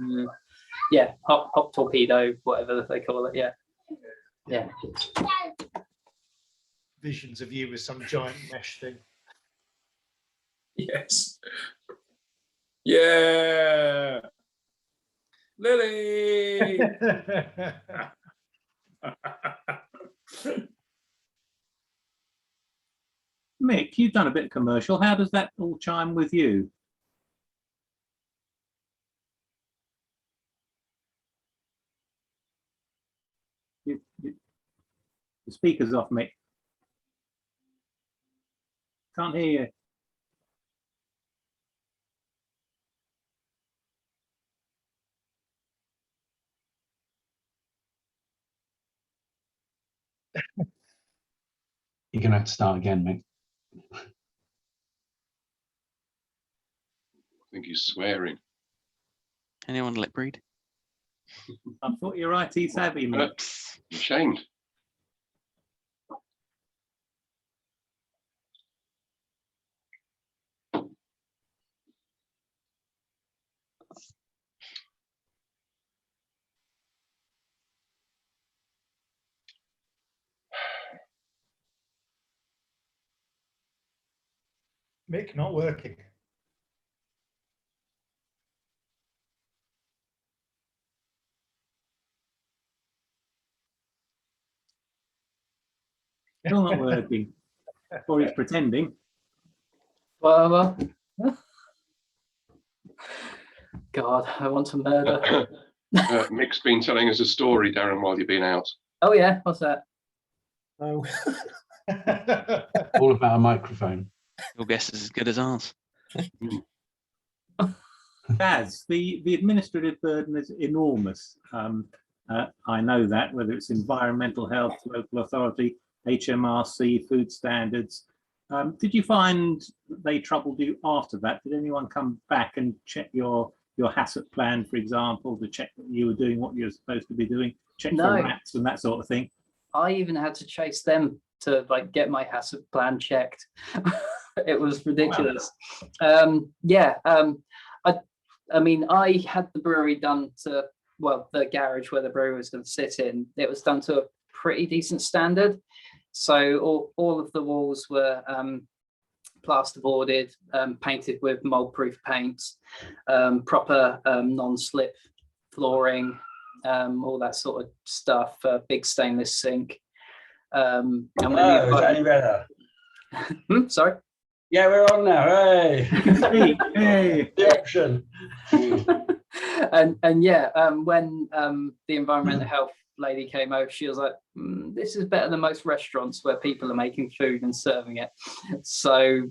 Yeah, hop torpedo, whatever they call it, yeah. visions of you with some giant mesh thing. Yes. Yeah. Lily. Mick, you've done a bit of commercial. How does that all chime with you? The speaker's off, Mick. Can't hear you. You're gonna have to start again, Mick. I think he's swearing. Anyone lip read? I thought you're IT savvy, Mick. I'm ashamed. Mick, not working. Still not working. Or he's pretending. Well, God, I want to murder. Mick's been telling us a story, Darren, while you've been out. Oh yeah, what's that? Oh. All about a microphone. Your guess is as good as ours. Baz, the administrative burden is enormous. I know that, whether it's environmental health, local authority, HMRC, food standards. Did you find they troubled you after that? Did anyone come back and check your HACCP plan, for example, to check that you were doing what you're supposed to be doing, check for rats and that sort of thing? I even had to chase them to like get my HACCP plan checked. It was ridiculous. Wow. I mean, I had the brewery done to, well, the garage where the brewery was going to sit in, it was done to a pretty decent standard. So all of the walls were plasterboarded, painted with mold-proof paints, proper non-slip flooring, all that sort of stuff, big stainless sink. And is that any better? Sorry? Yeah, we're on now. Hey, hey. The option. and yeah, when the environmental health lady came over, she was like, this is better than most restaurants where people are making food and serving it. So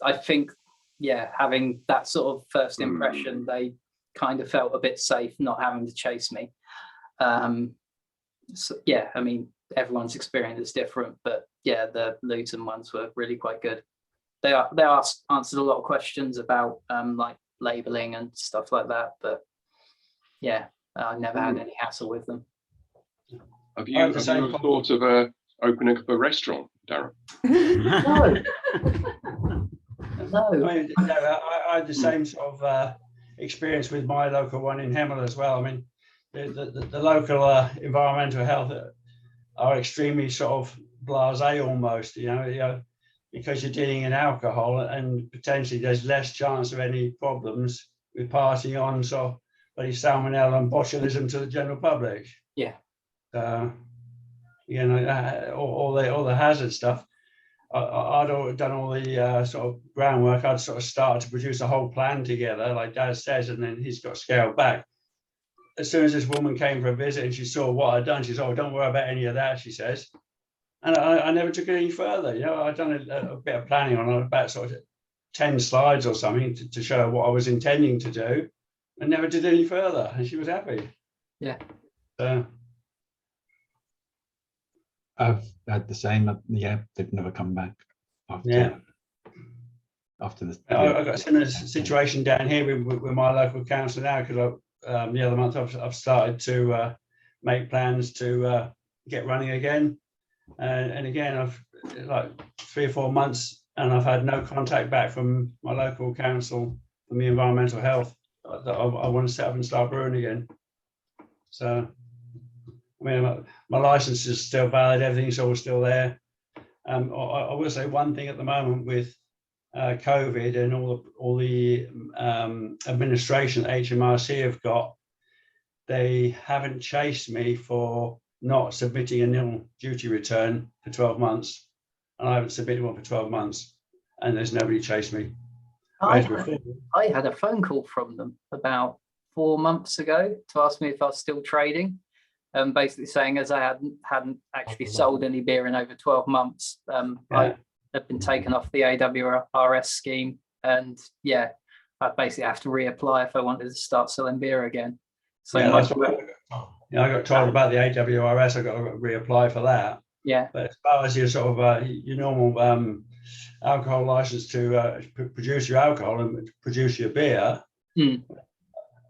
I think, yeah, having that sort of first impression, they kind of felt a bit safe not having to chase me. So yeah, I mean, everyone's experience is different, but yeah, the Luton ones were really quite good. They answered a lot of questions about like labeling and stuff like that, but yeah, I never had any hassle with them. Have you ever thought of opening up a restaurant, Darren? No. No. I mean, I had the same sort of experience with my local one in Hemel as well. I mean, the local environmental health are extremely sort of blasé almost, you know, because you're dealing in alcohol and potentially there's less chance of any problems with passing on sort of salmonella and botulism to the general public. Yeah. You know, all the hazard stuff. I'd done all the sort of groundwork. I'd sort of started to produce a whole plan together, like Dad says, and then he's got scaled back. As soon as this woman came for a visit and she saw what I'd done, she said, "Oh, don't worry about any of that," she says. And I never took it any further. You know, I'd done a bit of planning on about sort of 10 slides or something to show what I was intending to do, and never did any further. And she was happy. Yeah. I've had the same. Yeah, they've never come back after. After this, I've got a similar situation down here with my local council now, because the other month I've started to make plans to get running again. And again, I've like 3 or 4 months and I've had no contact back from my local council from the environmental health that I want to set up and start brewing again. So, I mean, my license is still valid, everything's all still there. I will say one thing at the moment with COVID and all the administration that HMRC have got, they haven't chased me for not submitting a nil duty return for 12 months. And I haven't submitted one for 12 months, and there's nobody chased me. I had a phone call from them about 4 months ago to ask me if I was still trading, basically saying as I hadn't actually sold any beer in over 12 months, I had been taken off the AWRS scheme, and yeah, I basically have to reapply if I wanted to start selling beer again. So I got told about the AWRS. I got to reapply for that. Yeah. But as far as your sort of your normal alcohol license to produce your alcohol and produce your beer,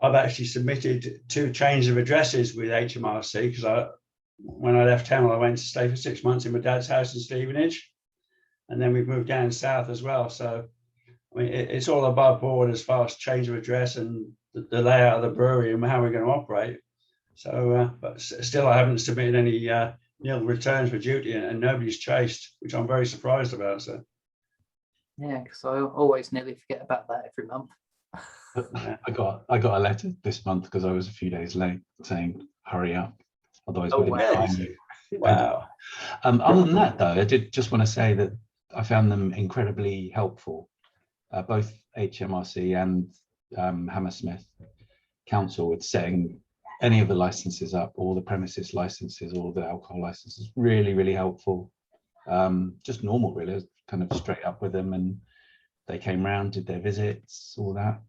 I've actually submitted 2 changes of addresses with HMRC because when I left town, I went to stay for 6 months in my dad's house in Stevenage, and then we've moved down south as well. So I mean, it's all above board as far as change of address and the layout of the brewery and how we're going to operate. So, but still, I haven't submitted any nil returns for duty, and nobody's chased, which I'm very surprised about. So, yeah, because I always nearly forget about that every month. I got a letter this month because I was a few days late saying hurry up, otherwise we're going to find you. Wow. Other than that, though, I did just want to say that I found them incredibly helpful, both HMRC and Hammersmith Council, with setting any of the licenses up, all the premises licenses, all the alcohol licenses. Really, really helpful. Just normal, really, kind of straight up with them, and they came round, did their visits, all that.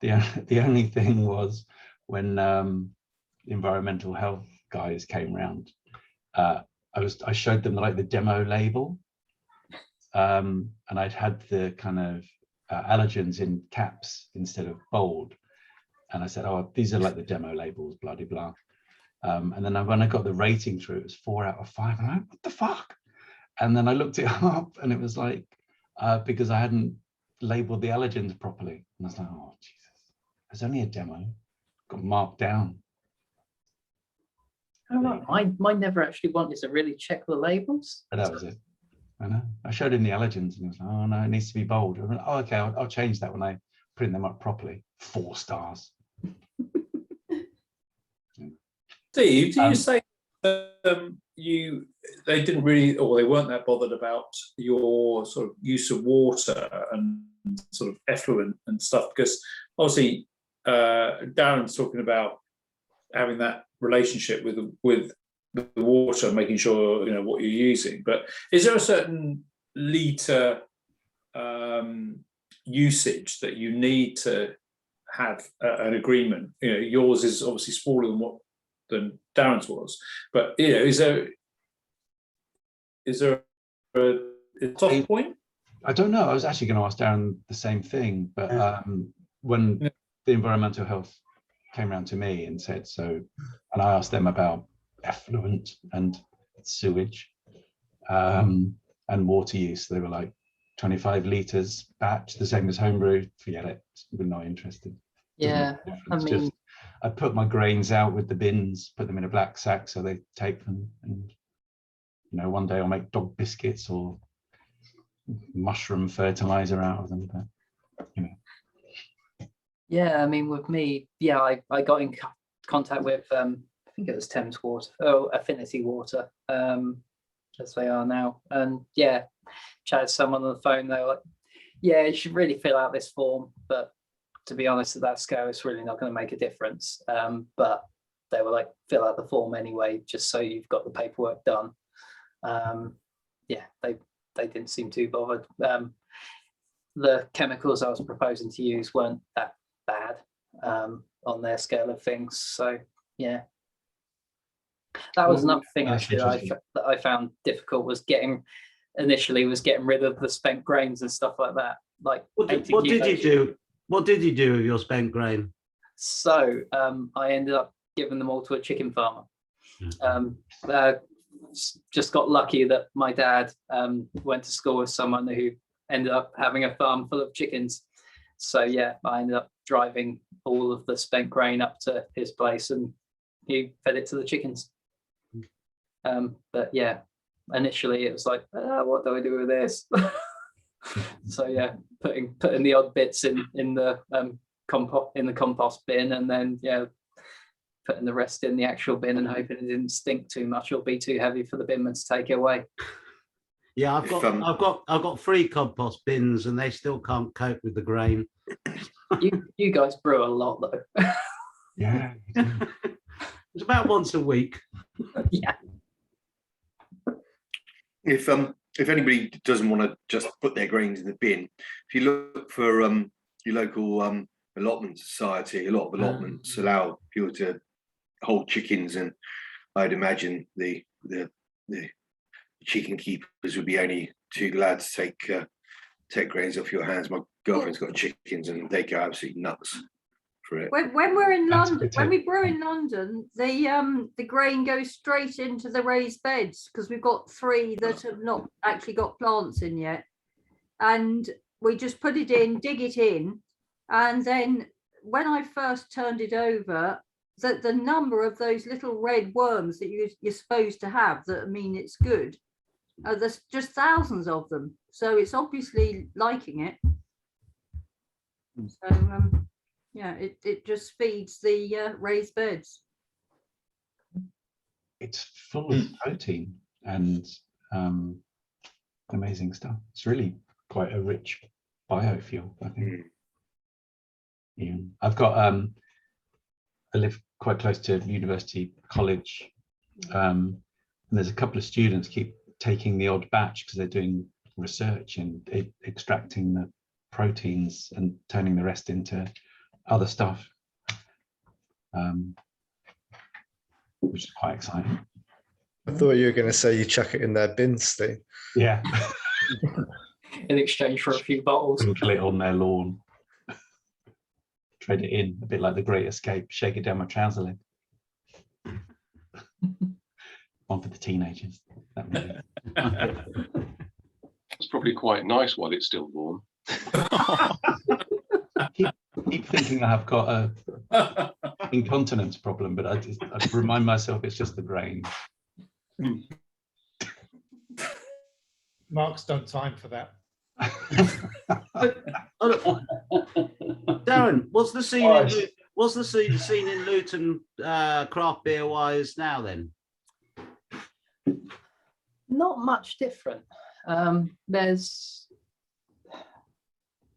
The only thing was when the environmental health guys came round, I showed them like the demo label, and I'd had the kind of allergens in caps instead of bold, and I said, oh, these are like the demo labels, blah de blah. And then when I got the rating through, it was 4 out of 5. I'm like, what the fuck? And then I looked it up, and it was like because I hadn't labeled the allergens properly, and I was like, oh Jesus, there's only a demo, got marked down. Oh, mine never actually wanted to really check the labels. But that was it. I know. I showed him the allergens, and he was like, oh no, it needs to be bold. I went, oh, okay, I'll change that when I print them up properly. 4 stars. Steve, do you say they didn't really, or they weren't that bothered about your sort of use of water and sort of effluent and stuff? Because obviously Darren's talking about having that relationship with the water, making sure you know what you're using. But is there a certain litre usage that you need to have an agreement? You know, yours is obviously smaller than Darren's was, but you know, is there a soft point? I don't know. I was actually going to ask Darren the same thing, but when the environmental health came around to me and said so, and I asked them about effluent and sewage and water use, they were like 25 litres batch, the same as homebrew. Forget it. We're not interested. Yeah, I mean, just I put my grains out with the bins, put them in a black sack so they take them, and you know, one day I'll make dog biscuits or mushroom fertilizer out of them. But you know. Yeah, I mean, with me, yeah, I got in contact with I think it was Thames Water, Affinity Water, as they are now, and yeah, chatted to someone on the phone. They were like, yeah, you should really fill out this form, but to be honest, at that scale, it's really not going to make a difference. But they were like, fill out the form anyway, just so you've got the paperwork done. Yeah, they didn't seem too bothered. The chemicals I was proposing to use weren't that bad on their scale of things. So yeah, that was another thing actually that I found difficult, was getting rid of the spent grains and stuff like that. Like, what did you do? What did you do with your spent grain? So I ended up giving them all to a chicken farmer. Just got lucky that my dad went to school with someone who ended up having a farm full of chickens. So yeah, I ended up driving all of the spent grain up to his place, and he fed it to the chickens. But yeah, initially it was like, what do I do with this? So yeah, putting the odd bits in the compost bin, and then putting the rest in the actual bin and hoping it didn't stink too much or be too heavy for the binman to take it away. Yeah, I've got 3 compost bins, and they still can't cope with the grain. You guys brew a lot though. Yeah. It's about once a week. Yeah. If anybody doesn't want to just put their grains in the bin, if you look for your local allotment society, a lot of allotments allow people to hold chickens, and I'd imagine the chicken keepers would be only too glad to take grains off your hands. My girlfriend's got chickens, and they go absolutely nuts for it. When we're in London, when we brew in London, the grain goes straight into the raised beds, because we've got 3 that have not actually got plants in yet, and we just put it in, dig it in, and then when I first turned it over, the number of those little red worms that you're supposed to have that mean it's good, there's just thousands of them, so it's obviously liking it. So yeah, it just feeds the raised beds. It's full of protein and amazing stuff. It's really quite a rich biofuel, I think. Yeah. I've got I live quite close to University College, and there's a couple of students keep taking the odd batch because they're doing research and extracting the proteins and turning the rest into other stuff, which is quite exciting. I thought you were going to say you chuck it in their bin, Steve. Yeah. In exchange for a few bottles. Sprinkle it on their lawn. Trade it in, a bit like The Great Escape. Shake it down my trouser leg. One for the teenagers. It's probably quite nice while it's still warm. keep thinking I've got a incontinence problem, but I remind myself it's just the grain. Mark's done time for that. Darren, what's the scene in Luton craft beer wise now then? Not much different.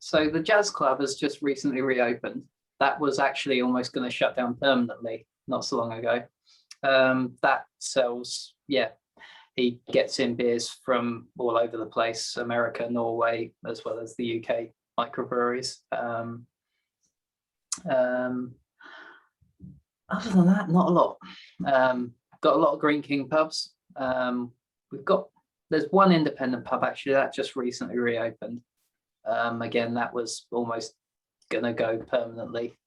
So the Jazz Club has just recently reopened. That was actually almost going to shut down permanently not so long ago. That sells, he gets in beers from all over the place, America, Norway, as well as the UK microbreweries. Other than that, not a lot. Got a lot of Green King pubs. There's one independent pub actually that just recently reopened. Again, that was almost gonna go permanently.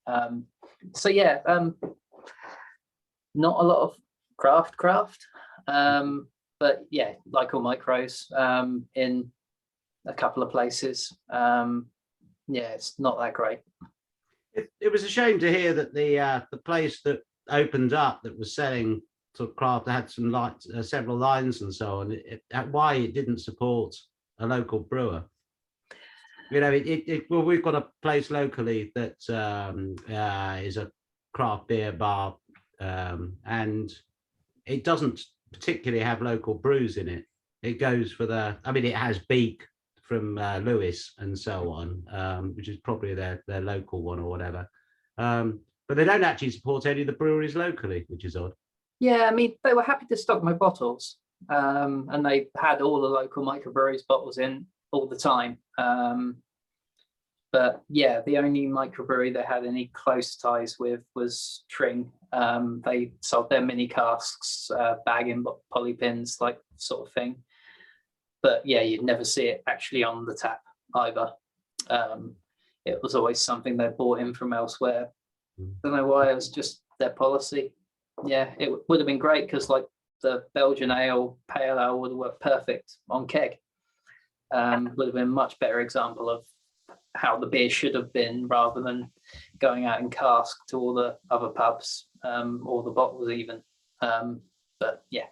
So yeah, not a lot of craft. But yeah, like all micros, in a couple of places. Yeah, it's not that great. It was a shame to hear that the place that opened up that was selling sort of craft had some several lines and so on. Why it didn't support a local brewer. You know, well, we've got a place locally that is a craft beer bar, and it doesn't particularly have local brews in it. It goes for it has Beak from Lewis and so on, which is probably their local one or whatever. But they don't actually support any of the breweries locally, which is odd. Yeah, I mean, they were happy to stock my bottles, and they had all the local microbreweries bottles in all the time. But yeah, the only microbrewery they had any close ties with was Tring. They sold their mini casks, bag in polypins, like sort of thing. But yeah, you'd never see it actually on the tap either. It was always something they bought in from elsewhere. Don't know why, it was just their policy. Yeah, it would have been great because like the Belgian ale, pale ale would have worked perfect on keg. Would have been a much better example of how the beer should have been rather than going out in cask to all the other pubs or the bottles even. But yeah,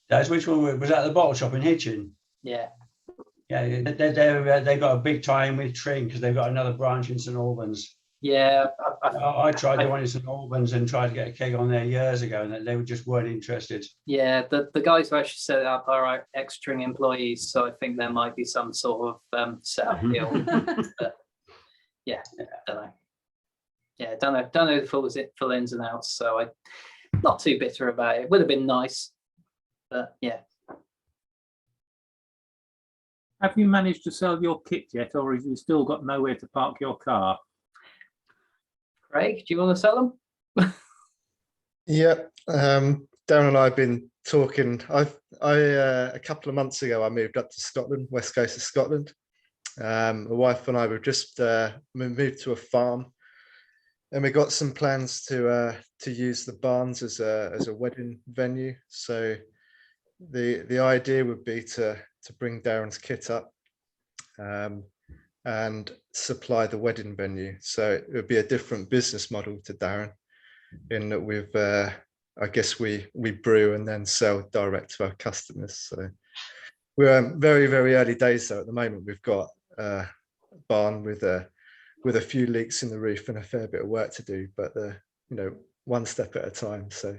That's which one was that the bottle shop in Hitchin? Yeah. Yeah, they've got a big tie-in with Tring because they've got another branch in St Albans. Yeah, I tried the one in St Albans and tried to get a keg on there years ago, and they just weren't interested. yeah. The guys who actually set it up are ex-Tring employees, so I think there might be some sort of setup deal. But yeah, don't know. Yeah, don't know the full ins and outs. So I'm not too bitter about it. Would have been nice, but yeah. Have you managed to sell your kit yet, or have you still got nowhere to park your car? Craig, do you want to sell them? Yeah, Darren and I have been talking. A couple of months ago, I moved up to Scotland, west coast of Scotland. My wife and I were just moved to a farm, and we got some plans to use the barns as a wedding venue. So the idea would be to bring Darren's kit up and supply the wedding venue. So it would be a different business model to Darren, in that we've I guess we brew and then sell direct to our customers. So we're very, very early days though. At the moment, we've got a barn with a few leaks in the roof and a fair bit of work to do, but one step at a time. So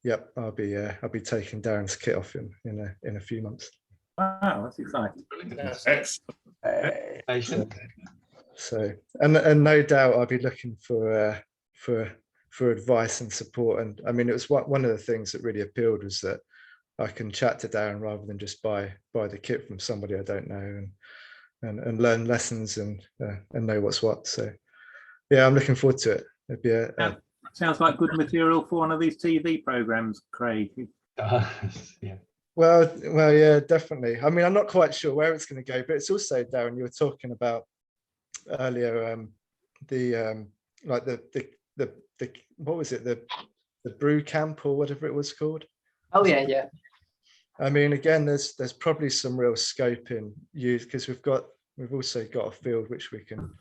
yep, I'll be taking Darren's kit off in a few months. Wow, that's exciting. Excellent. So and no doubt I'll be looking for advice and support. And I mean, it was one of the things that really appealed was that I can chat to Darren rather than just buy the kit from somebody I don't know, and learn lessons and know what's what. So yeah, I'm looking forward to it. It'd be sounds like good material for one of these TV programs, Craig. Yeah. Well, yeah, definitely. I mean, I'm not quite sure where it's going to go, but it's also, Darren, you were talking about earlier, the what was it, the brew camp or whatever it was called. Oh yeah. I mean, again, there's probably some real scope in use, because we've also got a field which we can,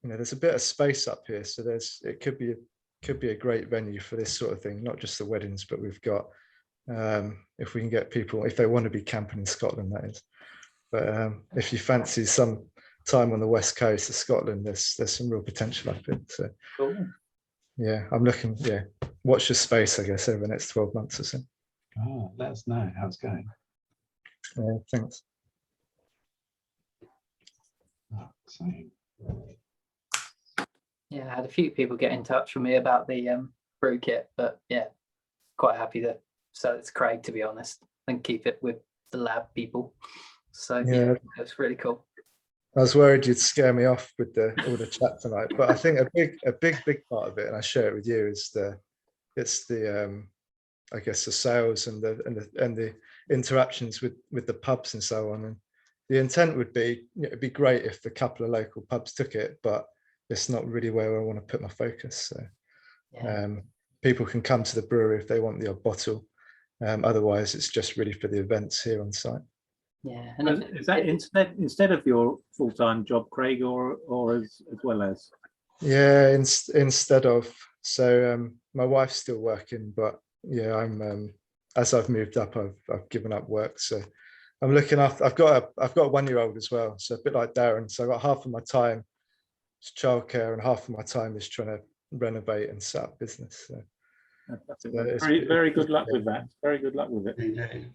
there's a bit of space up here, so it could be a great venue for this sort of thing, not just the weddings, but we've got if we can get people, if they want to be camping in Scotland, that is. But if you fancy some time on the west coast of Scotland, there's some real potential up here. So cool. Yeah, I'm looking. Yeah, watch your space, I guess, over the next 12 months or so. Oh, let us know how it's going. Yeah, thanks. Oh, exciting. Yeah, I had a few people get in touch with me about the brew kit, but yeah, quite happy to sell it to Craig, to be honest, and keep it with the lab people. So yeah, it's really cool. I was worried you'd scare me off with all the chat tonight, but I think a big part of it, and I share it with you, is the I guess the sales and the interactions with the pubs and so on. And the intent would be, it'd be great if a couple of local pubs took it, but it's not really where I want to put my focus. So people can come to the brewery if they want the odd bottle. Otherwise, it's just really for the events here on site. Yeah, and is that instead of your full-time job, Craig, or as well as? Yeah, instead of. So my wife's still working, but yeah, I'm as I've moved up, I've given up work. So I'm looking after. I've got a 1-year-old as well, so a bit like Darren. So I got half of my time is childcare, and half of my time is trying to renovate and set up business. So, very good luck with that. Very good luck with it.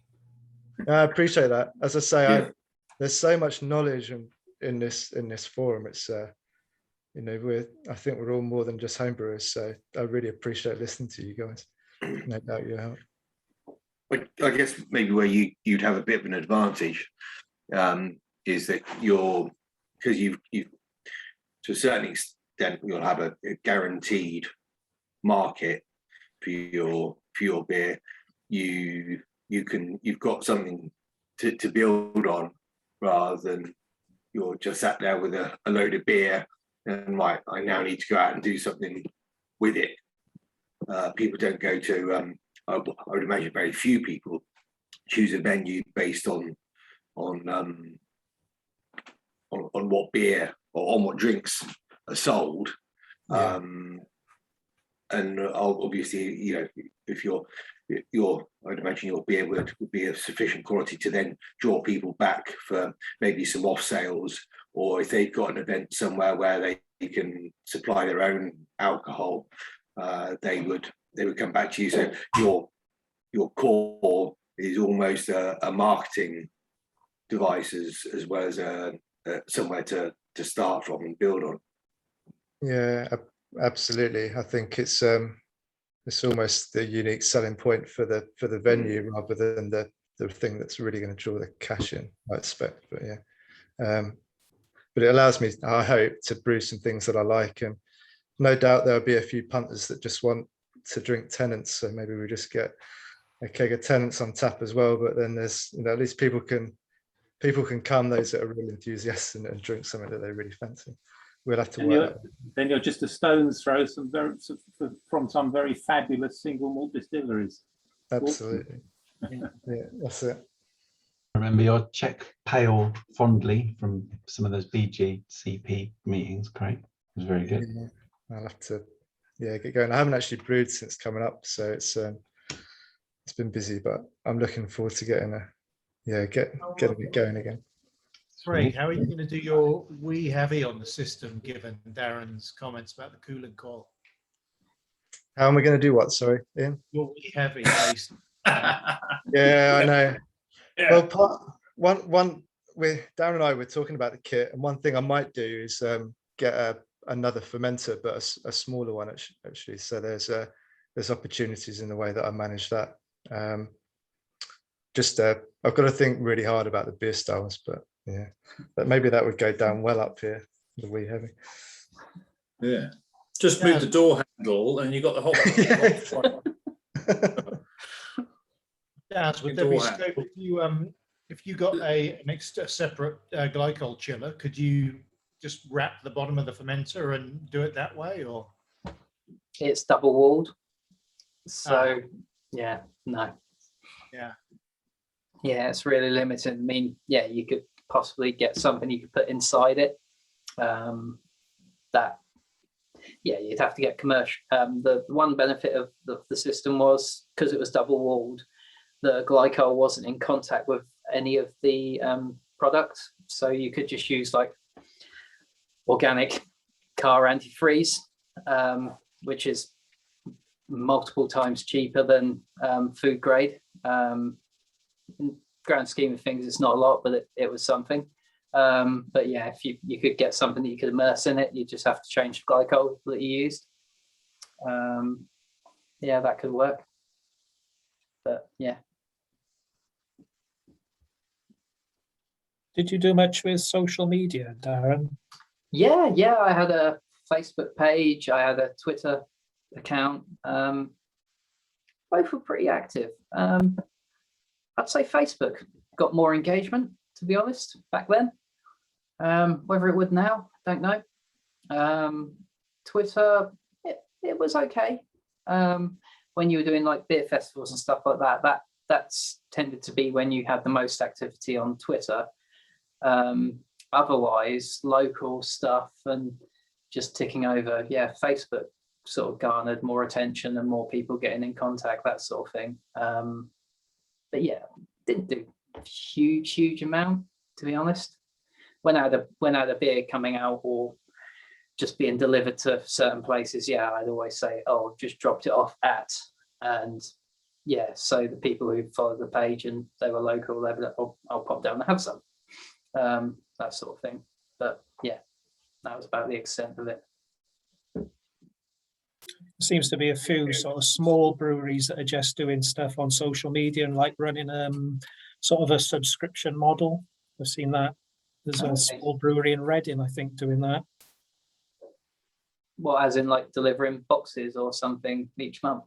I appreciate that. As I say, there's so much knowledge in this forum. It's I think we're all more than just homebrewers. So I really appreciate listening to you guys. No doubt you help. I guess maybe where you'd have a bit of an advantage is that because you've to a certain extent you'll have a guaranteed market for your beer. You've got something to build on, rather than you're just sat there with a load of beer and I now need to go out and do something with it. People don't go to I would imagine very few people choose a venue based on what beer or on what drinks are sold. and obviously, you know, if I'd imagine you'll be able to be of sufficient quality to then draw people back for maybe some off sales, or if they've got an event somewhere where they can supply their own alcohol, they would come back to you. So your core is almost a marketing device as well as somewhere to start from and build on. Yeah, absolutely. I think it's almost the unique selling point for the venue rather than the thing that's really going to draw the cash in, I expect. But yeah, but it allows me, I hope, to brew some things that I like, and no doubt there'll be a few punters that just want to drink Tennent's, so maybe we just get a keg of Tennent's on tap as well. But then there's, you know, at least people can come, those that are real enthusiasts, and drink something that they really fancy. We'll have to work. Then you're just a stone's throw from some very fabulous single malt distilleries. Absolutely. Yeah, that's it. I remember your Czech pale fondly from some of those BGCP meetings. Great, it was very good. Yeah, I'll have to get going. I haven't actually brewed since coming up, so it's been busy, but I'm looking forward to getting it going again. Craig, how are you going to do your wee heavy on the system, given Darren's comments about the coolant coil? How am we going to do what? Sorry, Ian? Your wee heavy. Yeah, I know. Yeah. Well, Darren and I were talking about the kit, and one thing I might do is get another fermenter, but a smaller one actually. So there's opportunities in the way that I manage that. I've got to think really hard about the beer styles, but yeah, but maybe that would go down well up here, the wee heavy. Yeah, just move the door handle and you got the whole. Daz, would there be scope if you got a separate glycol chiller? Could you just wrap the bottom of the fermenter and do it that way, or? It's double walled, so yeah, no. Yeah, it's really limited. I mean, yeah, you could possibly get something you could put inside it. You'd have to get commercial. The one benefit of the system was, because it was double walled, the glycol wasn't in contact with any of the products, so you could just use like organic car antifreeze, which is multiple times cheaper than food grade. In grand scheme of things, it's not a lot, but it was something. But yeah, if you could get something that you could immerse in it, you just have to change the glycol that you used. Yeah, that could work. But yeah. Did you do much with social media, Darren? Yeah, I had a Facebook page, I had a Twitter account. Both were pretty active. I'd say Facebook got more engagement, to be honest, back then. Whether it would now, don't know. Twitter, it was okay. When you were doing like beer festivals and stuff like that, that's tended to be when you had the most activity on Twitter. Otherwise, local stuff and just ticking over, Facebook sort of garnered more attention and more people getting in contact, that sort of thing. But yeah, didn't do a huge amount, to be honest. When I had a beer coming out or just being delivered to certain places, I'd always say, oh, just dropped it off at, and so the people who followed the page and they were local, they'd be like, oh, I'll pop down and have some, that sort of thing. But yeah, that was about the extent of it. Seems to be a few sort of small breweries that are just doing stuff on social media and like running sort of a subscription model. I've seen that. There's a small brewery in Reading, I think, doing that. Well, as in like delivering boxes or something each month?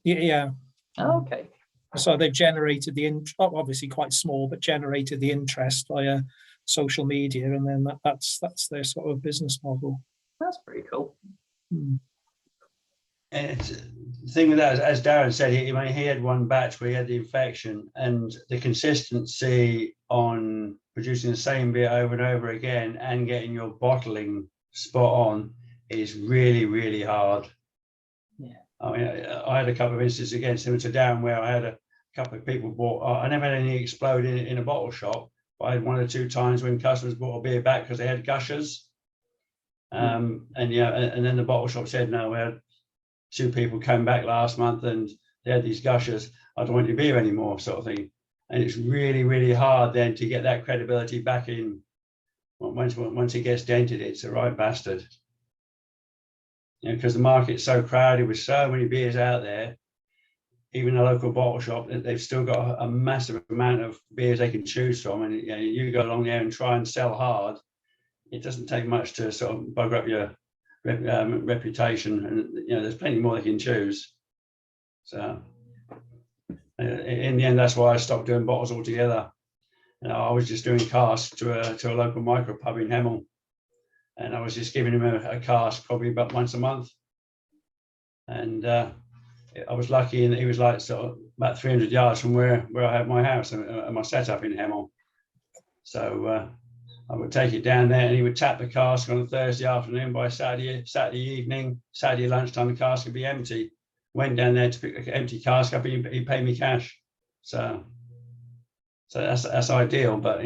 Yeah. Oh, okay. So they've generated obviously quite small, but generated the interest via social media, and then that's their sort of business model. That's pretty cool. And the thing with that, as Darren said, he had one batch where he had the infection, and the consistency on producing the same beer over and over again and getting your bottling spot on is really, really hard. Yeah. I mean, I had a couple of instances again similar to Darren where I had a couple of people bought. I never had any explode in a bottle shop, but I had 1 or 2 times when customers bought a beer back because they had gushers. And then the bottle shop said, no, we had 2 people came back last month and they had these gushers. I don't want your beer anymore, sort of thing. And it's really, really hard then to get that credibility back in. Once it gets dented, it's a right bastard. Because the market's so crowded with so many beers out there, even a local bottle shop, they've still got a massive amount of beers they can choose from. And you go along there and try and sell hard. It doesn't take much to sort of bug up your reputation, and there's plenty more they can choose. So in the end, that's why I stopped doing bottles altogether. I was just doing casks to a local micro pub in Hemel, and I was just giving him a cask probably about once a month. And I was lucky in that he was like sort of about 300 yards from where I had my house and my setup in Hemel. So I would take it down there and he would tap the cask on a Thursday afternoon. By Saturday evening, Saturday lunchtime, the cask would be empty. Went down there to pick the empty cask up and he paid me cash. So that's ideal, but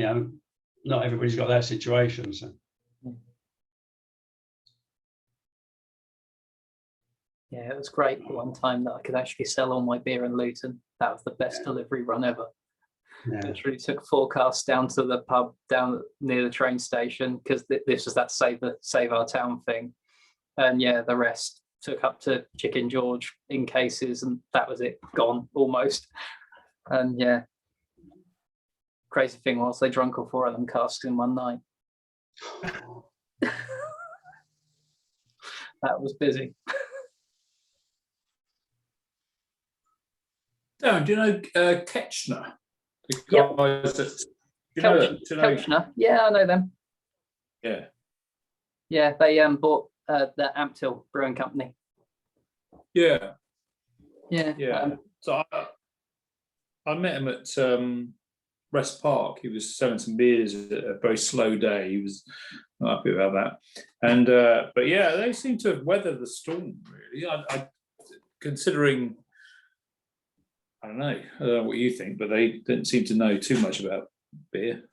not everybody's got that situation. So. Yeah, it was great the one time that I could actually sell all my beer in Luton. That was the best delivery run ever. Yeah. Literally took 4 casks down to the pub down near the train station, because this was that save our town thing. And yeah, the rest took up to Chicken George in cases, and that was it, gone almost. And yeah, crazy thing was they drank all 4 of them casks in one night. That was busy. Darren, do you know Ketchner? Yep. Ketchner? Yeah, I know them. Yeah. Yeah, they bought the Amptill Brewing Company. Yeah. Yeah. So I met him at West Park. He was selling some beers at a very slow day. He was not happy about that. And but yeah, they seem to have weathered the storm, really. I considering, I don't know what you think, but they didn't seem to know too much about beer.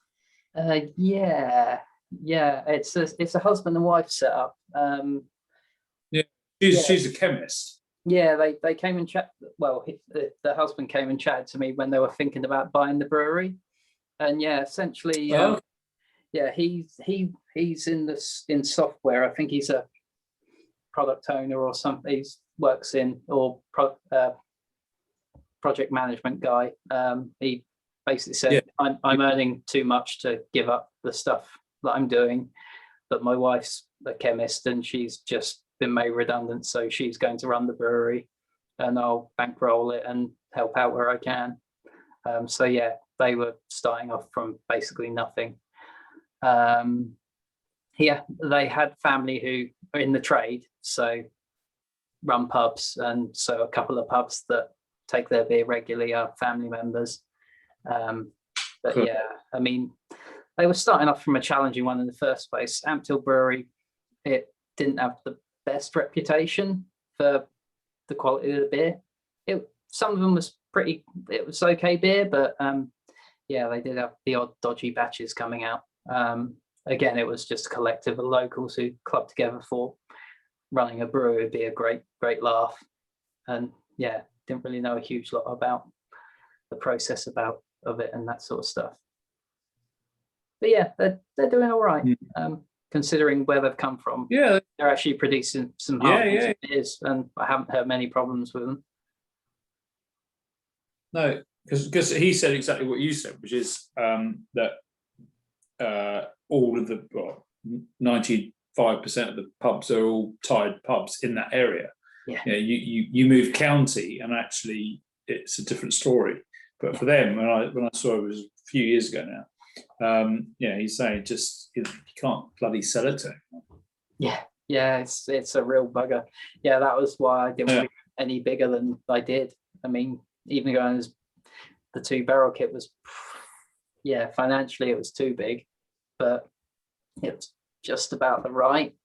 Yeah, it's a husband and wife setup. She's a chemist. Yeah, they came and chat. Well, the husband came and chatted to me when they were thinking about buying the brewery, and yeah, essentially, yeah, he's in software. I think he's a product owner or something. He works in project management guy. He basically said, I'm earning too much to give up the stuff that I'm doing, but my wife's a chemist and she's just been made redundant, so she's going to run the brewery and I'll bankroll it and help out where I can. So yeah, they were starting off from basically nothing. Yeah, they had family who are in the trade, so run pubs, and so a couple of pubs that take their beer regularly are family members. But cool. Yeah, I mean, they were starting off from a challenging one in the first place. Amptill Brewery, it didn't have the best reputation for the quality of the beer. Some of them was it was okay beer, but yeah, they did have the odd dodgy batches coming out. Again, it was just a collective of locals who clubbed together for running a brewery. Would be a great laugh. And yeah, didn't really know a huge lot about the process of it and that sort of stuff. But yeah, they're doing all right, considering where they've come from. Yeah, they're actually producing some hard beers, and I haven't heard many problems with them. No, because he said exactly what you said, which is that all of the 95% of the pubs are all tied pubs in that area. Yeah, you move county and actually it's a different story. But for them, when I saw it was a few years ago now, yeah, he's saying just you can't bloody sell it to him. Yeah, it's a real bugger. Yeah, that was why I didn't want any bigger than I did. I mean, even going as the 2-barrel kit was, yeah, financially it was too big, but it was just about the right.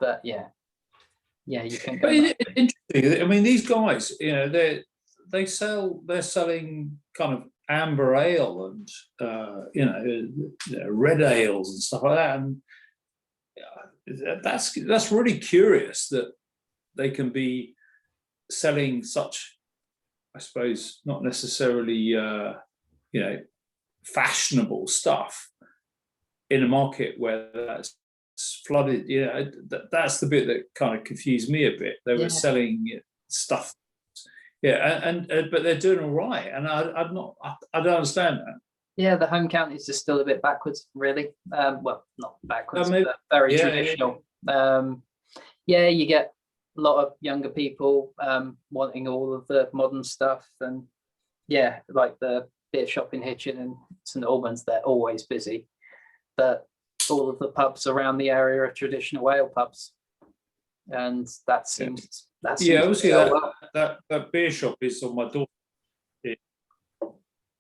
But yeah, yeah, you can But go back. interesting. I mean, these guys, you know, they're selling kind of amber ale and you know, red ales and stuff like that, and that's really curious that they can be selling such, I suppose, not necessarily you know, fashionable stuff in a market where that's flooded. You know, that's the bit that kind of confused me a bit. They were selling stuff, and but they're doing all right, and I don't understand that. Yeah, the home counties are still a bit backwards, really. Well, not backwards, but very traditional. Yeah, you get a lot of younger people wanting all of the modern stuff, and yeah, like the beer shop in Hitchin and St Albans, they're always busy. But all of the pubs around the area are traditional ale pubs, and that seems obviously that beer shop is on my door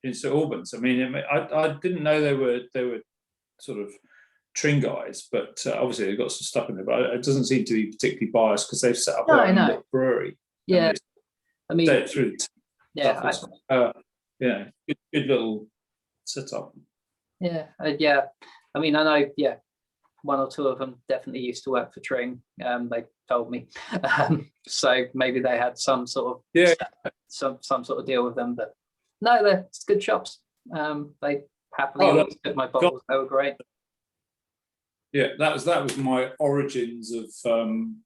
in St Albans. I mean, I didn't know they were sort of Tringuys, but obviously they've got some stuff in there. But it doesn't seem to be particularly biased because they've set up their own brewery. Yeah, I mean, through good little setup. Yeah, yeah. I mean, I know, yeah, one or two of them definitely used to work for Tring. They told me, so maybe they had some sort of some sort of deal with them. But no, they're good shops. They happily took my bottles. They were great. Yeah, that was my origins of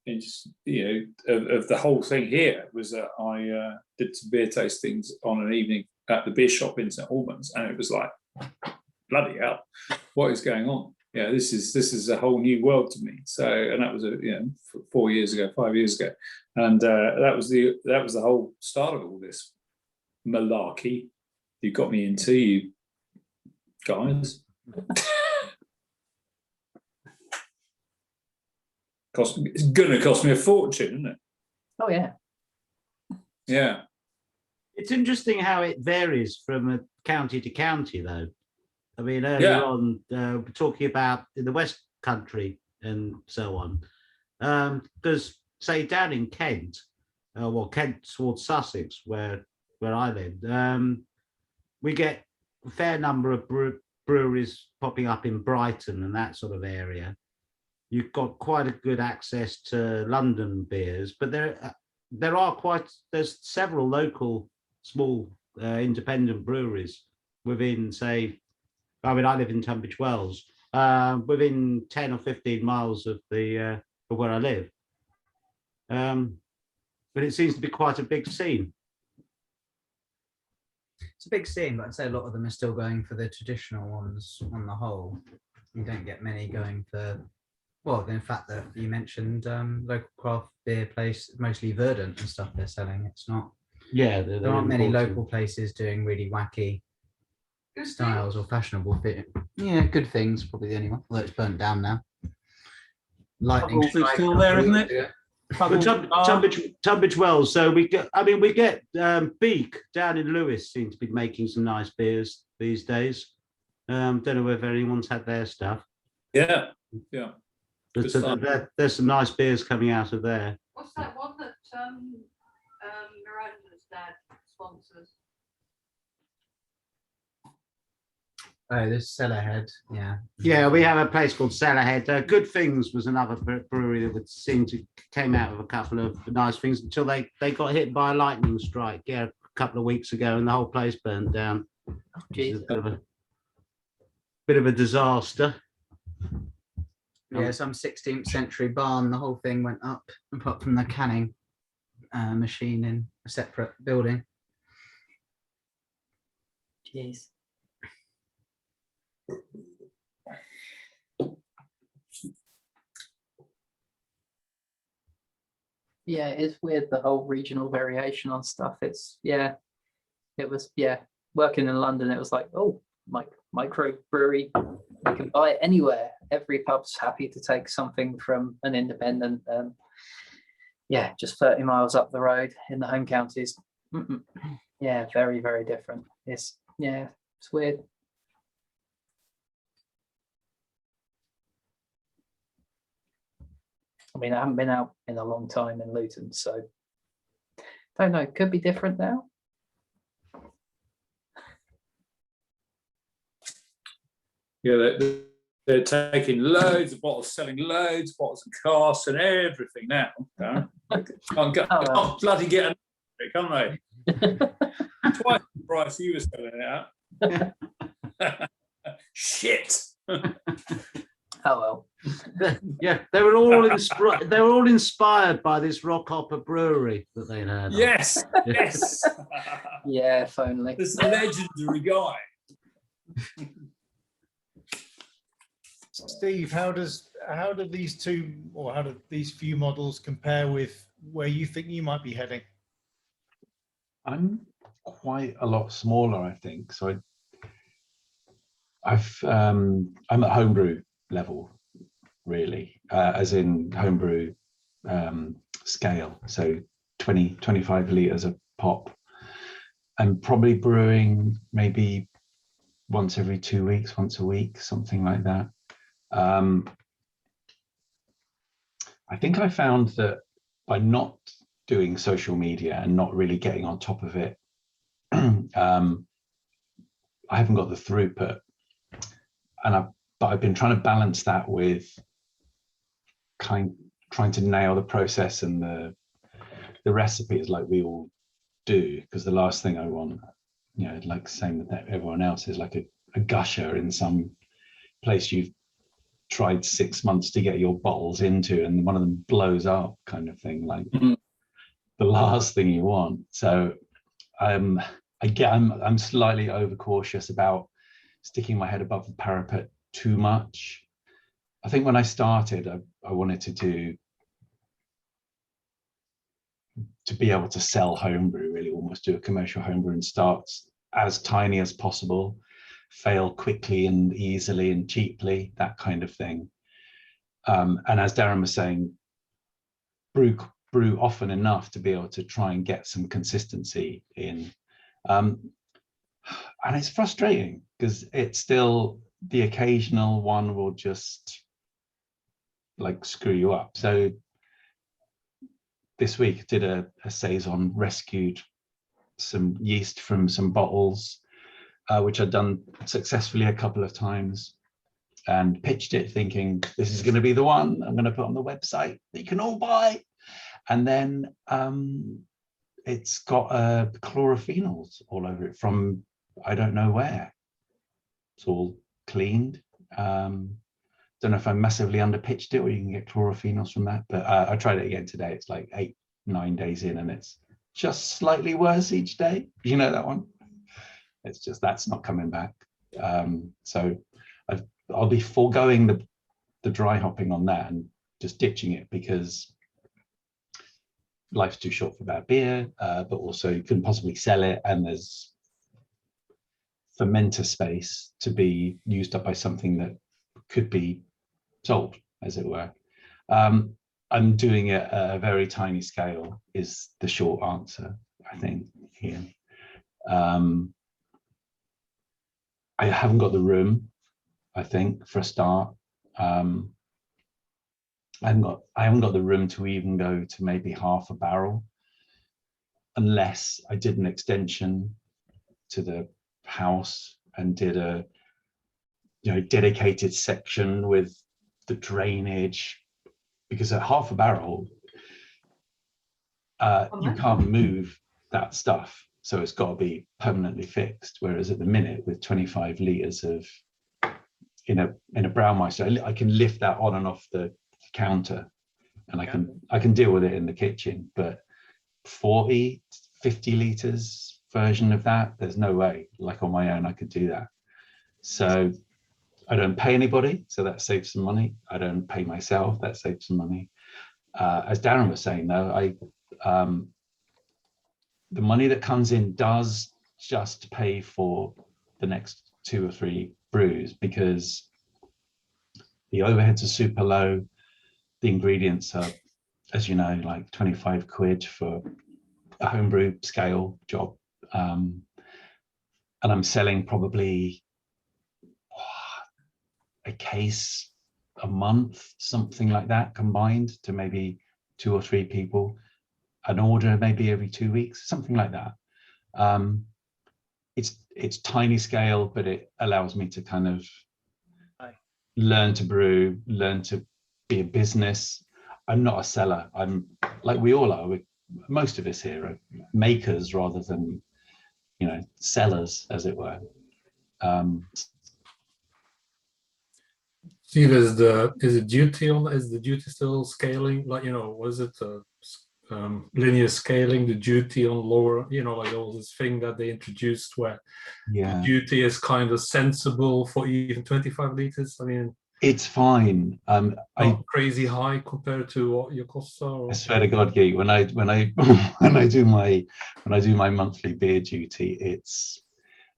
you know, of the whole thing here, was that I did some beer tastings on an evening at the beer shop in St Albans, and it was like, bloody hell, what is going on? Yeah, this is a whole new world to me. So, and that was 5 years ago, and that was the whole start of all this malarkey you got me into, you guys. It's gonna cost me a fortune, isn't it? Oh yeah. Yeah. It's interesting how it varies from county to county, though. I mean, earlier on, we're talking about in the West Country and so on. Because, say, down in Kent, Kent towards Sussex, where I live, we get a fair number of breweries popping up in Brighton and that sort of area. You've got quite a good access to London beers, but there's several local small independent breweries within, say, I mean, I live in Tunbridge Wells, within 10 or 15 miles of where I live. But it seems to be quite a big scene. It's a big scene, but I'd say a lot of them are still going for the traditional ones on the whole. You don't get many going for, well, the fact that you mentioned local craft beer place, mostly Verdant and stuff they're selling. It's not, there aren't many local places doing really wacky styles or fashionable fit. Yeah, good things, probably the only one, although it's burnt down now. Lightning strike still there, isn't it? Tunbridge Wells. So we get Beak down in Lewis seem to be making some nice beers these days. Don't know whether anyone's had their stuff. Yeah. But there's some nice beers coming out of there. What's that one that Miranda's dad sponsors? Oh, this Cellarhead, Yeah, we have a place called Cellarhead. Good Things was another brewery that would seem to came out of a couple of nice things until they got hit by a lightning strike, a couple of weeks ago, and the whole place burned down. Oh, geez. Bit of a disaster. Yeah, some 16th century barn. The whole thing went up, apart from the canning machine in a separate building. Jeez. Yeah, it's weird, the whole regional variation on stuff. It was working in London, it was like, oh, micro brewery, you can buy it anywhere. Every pub's happy to take something from an independent. Just 30 miles up the road in the home counties. Yeah, very, very different. It's weird. mean, I haven't been out in a long time in Luton, so don't know. Could be different now. Yeah, they're taking loads of bottles, selling loads of bottles of casks and everything now. Can't bloody get it, can they? Twice the price you were selling it at. Shit. Oh well. Yeah, they were all inspired by this rock hopper brewery that they had. Yes, yes. Yeah, if only. This legendary guy. Steve, how do these two, or how do these few models compare with where you think you might be heading? I'm quite a lot smaller, I think. So I'm at homebrew level, really, as in homebrew scale. So 25 litres a pop. I'm probably brewing maybe once every 2 weeks, once a week, something like that. I think I found that by not doing social media and not really getting on top of it, I haven't got the throughput, but I've been trying to balance that with trying to nail the process and the recipes like we all do, because the last thing I want, like same with everyone else, is like a gusher in some place you've tried 6 months to get your bottles into and one of them blows up, kind of thing, like the last thing you want. So I'm slightly overcautious about sticking my head above the parapet too much. I think when I started, I wanted to be able to sell homebrew, really almost do a commercial homebrew and start as tiny as possible, fail quickly and easily and cheaply, that kind of thing. And as Darren was saying, brew often enough to be able to try and get some consistency in. And it's frustrating because it's still, the occasional one will just like screw you up. So this week did a saison, rescued some yeast from some bottles, which I'd done successfully a couple of times, and pitched it thinking this is going to be the one I'm going to put on the website that you can all buy. And then it's got chlorophenols all over it from I don't know where. It's all cleaned. Don't know if I massively underpitched it or you can get chlorophenols from that, but I tried it again today. It's like 8-9 days in and it's just slightly worse each day. You know that one? It's just, that's not coming back. So I'll be foregoing the dry hopping on that and just ditching it because life's too short for bad beer, but also you couldn't possibly sell it, and there's fermenter space to be used up by something that could be sold, as it were. I'm doing it at a very tiny scale is the short answer, I think, here. I haven't got the room, I think, for a start. I haven't got the room to even go to maybe half a barrel, unless I did an extension to the house and did a dedicated section with the drainage, because at half a barrel you can't move that stuff, so it's got to be permanently fixed. Whereas at the minute, with 25 litres of in a Braumeister, I can lift that on and off the counter, and I can deal with it in the kitchen. But 40-50 litres version of that, there's no way, like on my own, I could do that. So I don't pay anybody, so that saves some money. I don't pay myself, that saves some money. As Darren was saying, though, the money that comes in does just pay for the next 2 or 3 brews, because the overheads are super low. The ingredients are, as you know, like 25 quid for a homebrew scale job. And I'm selling probably a case a month, something like that, combined to maybe 2 or 3 people, an order maybe every 2 weeks, something like that. It's tiny scale, but it allows me to kind of learn to brew, learn to be a business. I'm not a seller. I'm like we all are. Most of us here are makers rather than, you know, sellers, as it were. Steve, is the duty still scaling? Like, you know, was it linear scaling, the duty on lower, you know, like all this thing that they introduced where the duty is kind of sensible for even 25 liters? I mean, it's fine. Not crazy high compared to what your costs are. Or? I swear to God, Guy, when I when I do my monthly beer duty, it's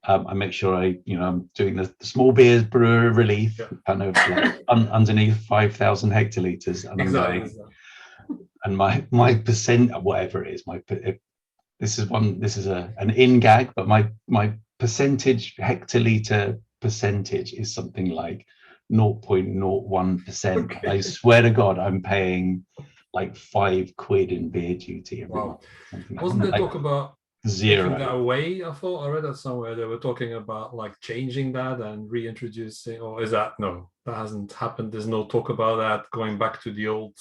I make sure I'm doing the small beers brewer relief, kind of like underneath 5,000 hectoliters, and I'm going, and my percent, whatever it is, this is an in gag, but my percentage, hectoliter percentage is something like 0.01%. Okay. I swear to God, I'm paying like £5 in beer duty every month. Wasn't there talk about zero taking that away? I thought I read that somewhere. They were talking about like changing that and reintroducing, or is that no? That hasn't happened. There's no talk about that going back to the old.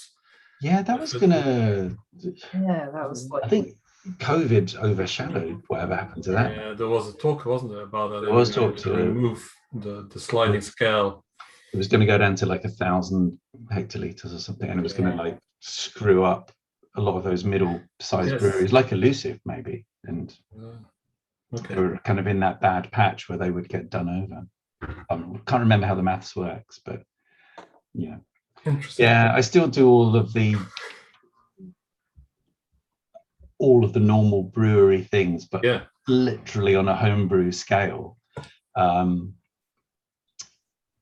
Yeah, that was gonna. Yeah, that was like. I think COVID overshadowed whatever happened to that. Yeah, there was a talk, wasn't there, about that? There was talk to remove the sliding scale. It was going to go down to like 1,000 hectoliters or something, and it was going to like screw up a lot of those middle-sized breweries, like Elusive maybe, and they were kind of in that bad patch where they would get done over. Can't remember how the maths works, but yeah. Yeah, I still do all of the normal brewery things, but literally on a homebrew scale.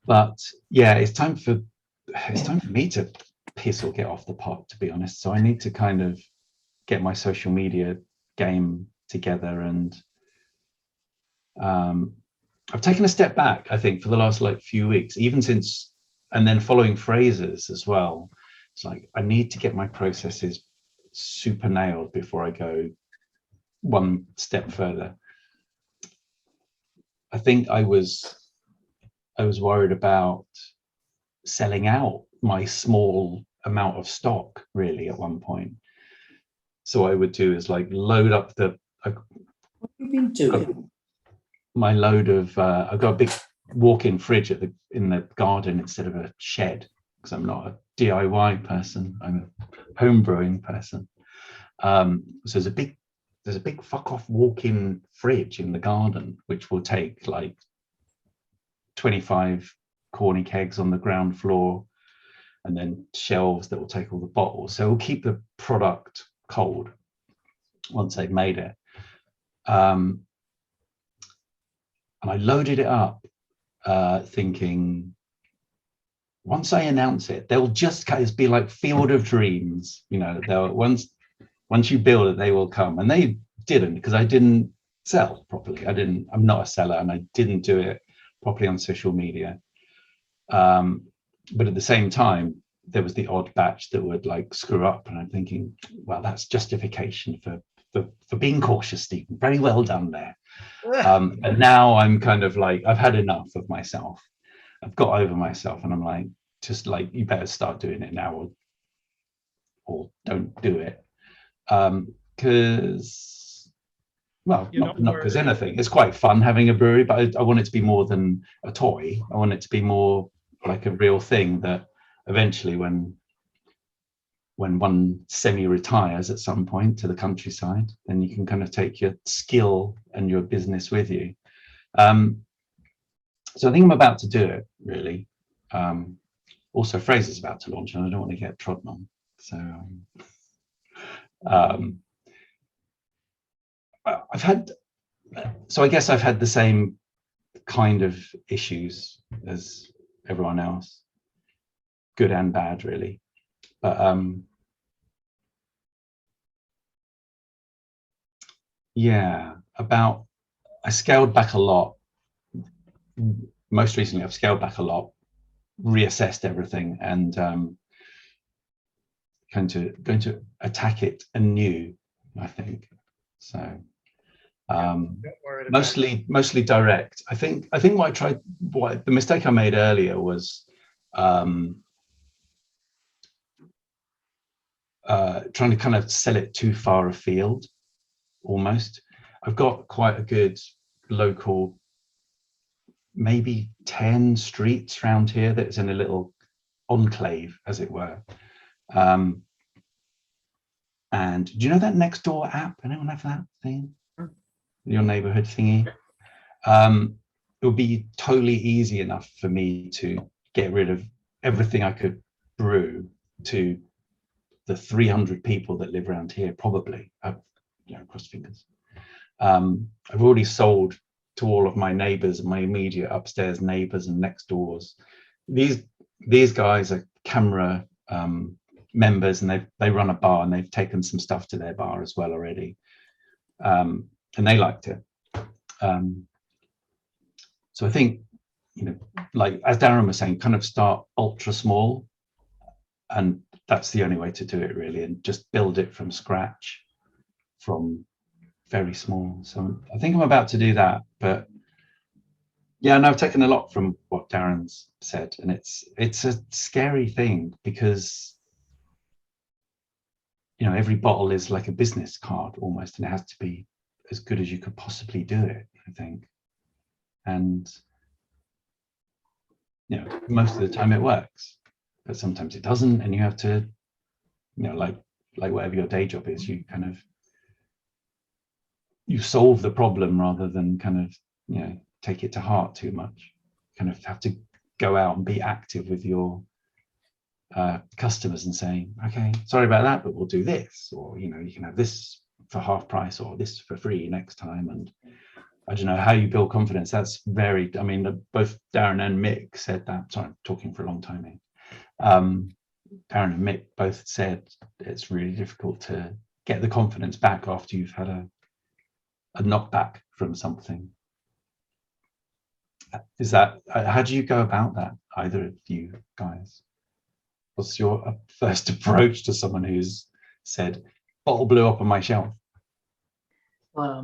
But yeah, it's time for me to piss or get off the pot, to be honest. So I need to kind of get my social media game together, and I've taken a step back, I think, for the last like few weeks, even since, and then following Fraser's as well. It's like I need to get my processes super nailed before I go one step further. I think I was worried about selling out my small amount of stock really at one point. So what I would do is like load up what have you been doing? My load of I've got a big walk-in fridge in the garden instead of a shed, because I'm not a DIY person, I'm a home brewing person. So there's a big fuck off walk-in fridge in the garden, which will take like 25 corny kegs on the ground floor, and then shelves that will take all the bottles. So we'll keep the product cold once they've made it. And I loaded it up thinking, once I announce it, they'll just be like Field of Dreams, you know, they'll once you build it, they will come. And they didn't, because I didn't sell properly. I'm not a seller, and I didn't do it properly on social media. But at the same time, there was the odd batch that would like screw up, and I'm thinking, well, that's justification for being cautious, Stephen. Very well done there. And now I'm kind of like, I've had enough of myself. I've got over myself, and I'm like, just like, you better start doing it now, or don't do it. Because, well, not because anything. It's quite fun having a brewery, but I want it to be more than a toy. I want it to be more like a real thing that eventually, when one semi-retires at some point to the countryside, then you can kind of take your skill and your business with you. So I think I'm about to do it, really. Also, Fraser's about to launch, and I don't want to get trodden on. So I guess I've had the same kind of issues as everyone else, good and bad, really. But yeah, I scaled back a lot. Most recently, I've scaled back a lot reassessed everything and going to attack it anew, I think. So mostly direct. I think what the mistake I made earlier was trying to kind of sell it too far afield almost. I've got quite a good local, maybe 10 streets around here that's in a little enclave, as it were. And do you know that Nextdoor app? Anyone have that thing? Your neighborhood thingy? It would be totally easy enough for me to get rid of everything I could brew to the 300 people that live around here, probably. Cross fingers. I've already sold to all of my neighbors, my immediate upstairs neighbors and next doors. These guys are camera members, and they run a bar, and they've taken some stuff to their bar as well already, and they liked it. So I think, like as Darren was saying, kind of start ultra small, and that's the only way to do it really, and just build it from scratch, from very small. So I think I'm about to do that, but yeah, and I've taken a lot from what Darren's said, and it's a scary thing because every bottle is like a business card almost, and it has to be as good as you could possibly do it, I think. And most of the time it works, but sometimes it doesn't, and you have to, like whatever your day job is, you kind of solve the problem rather than kind of take it to heart too much. Kind of have to go out and be active with your customers and saying, okay, sorry about that, but we'll do this, or you can have this for half price or this for free next time. And I don't know how you build confidence. That's very, both Darren and Mick said that. Sorry, I'm talking for a long time here. Darren and Mick both said it's really difficult to get the confidence back after you've had a knockback from something. Is that, how do you go about that, either of you guys? What's your first approach to someone who's said, bottle blew up on my shelf? Well,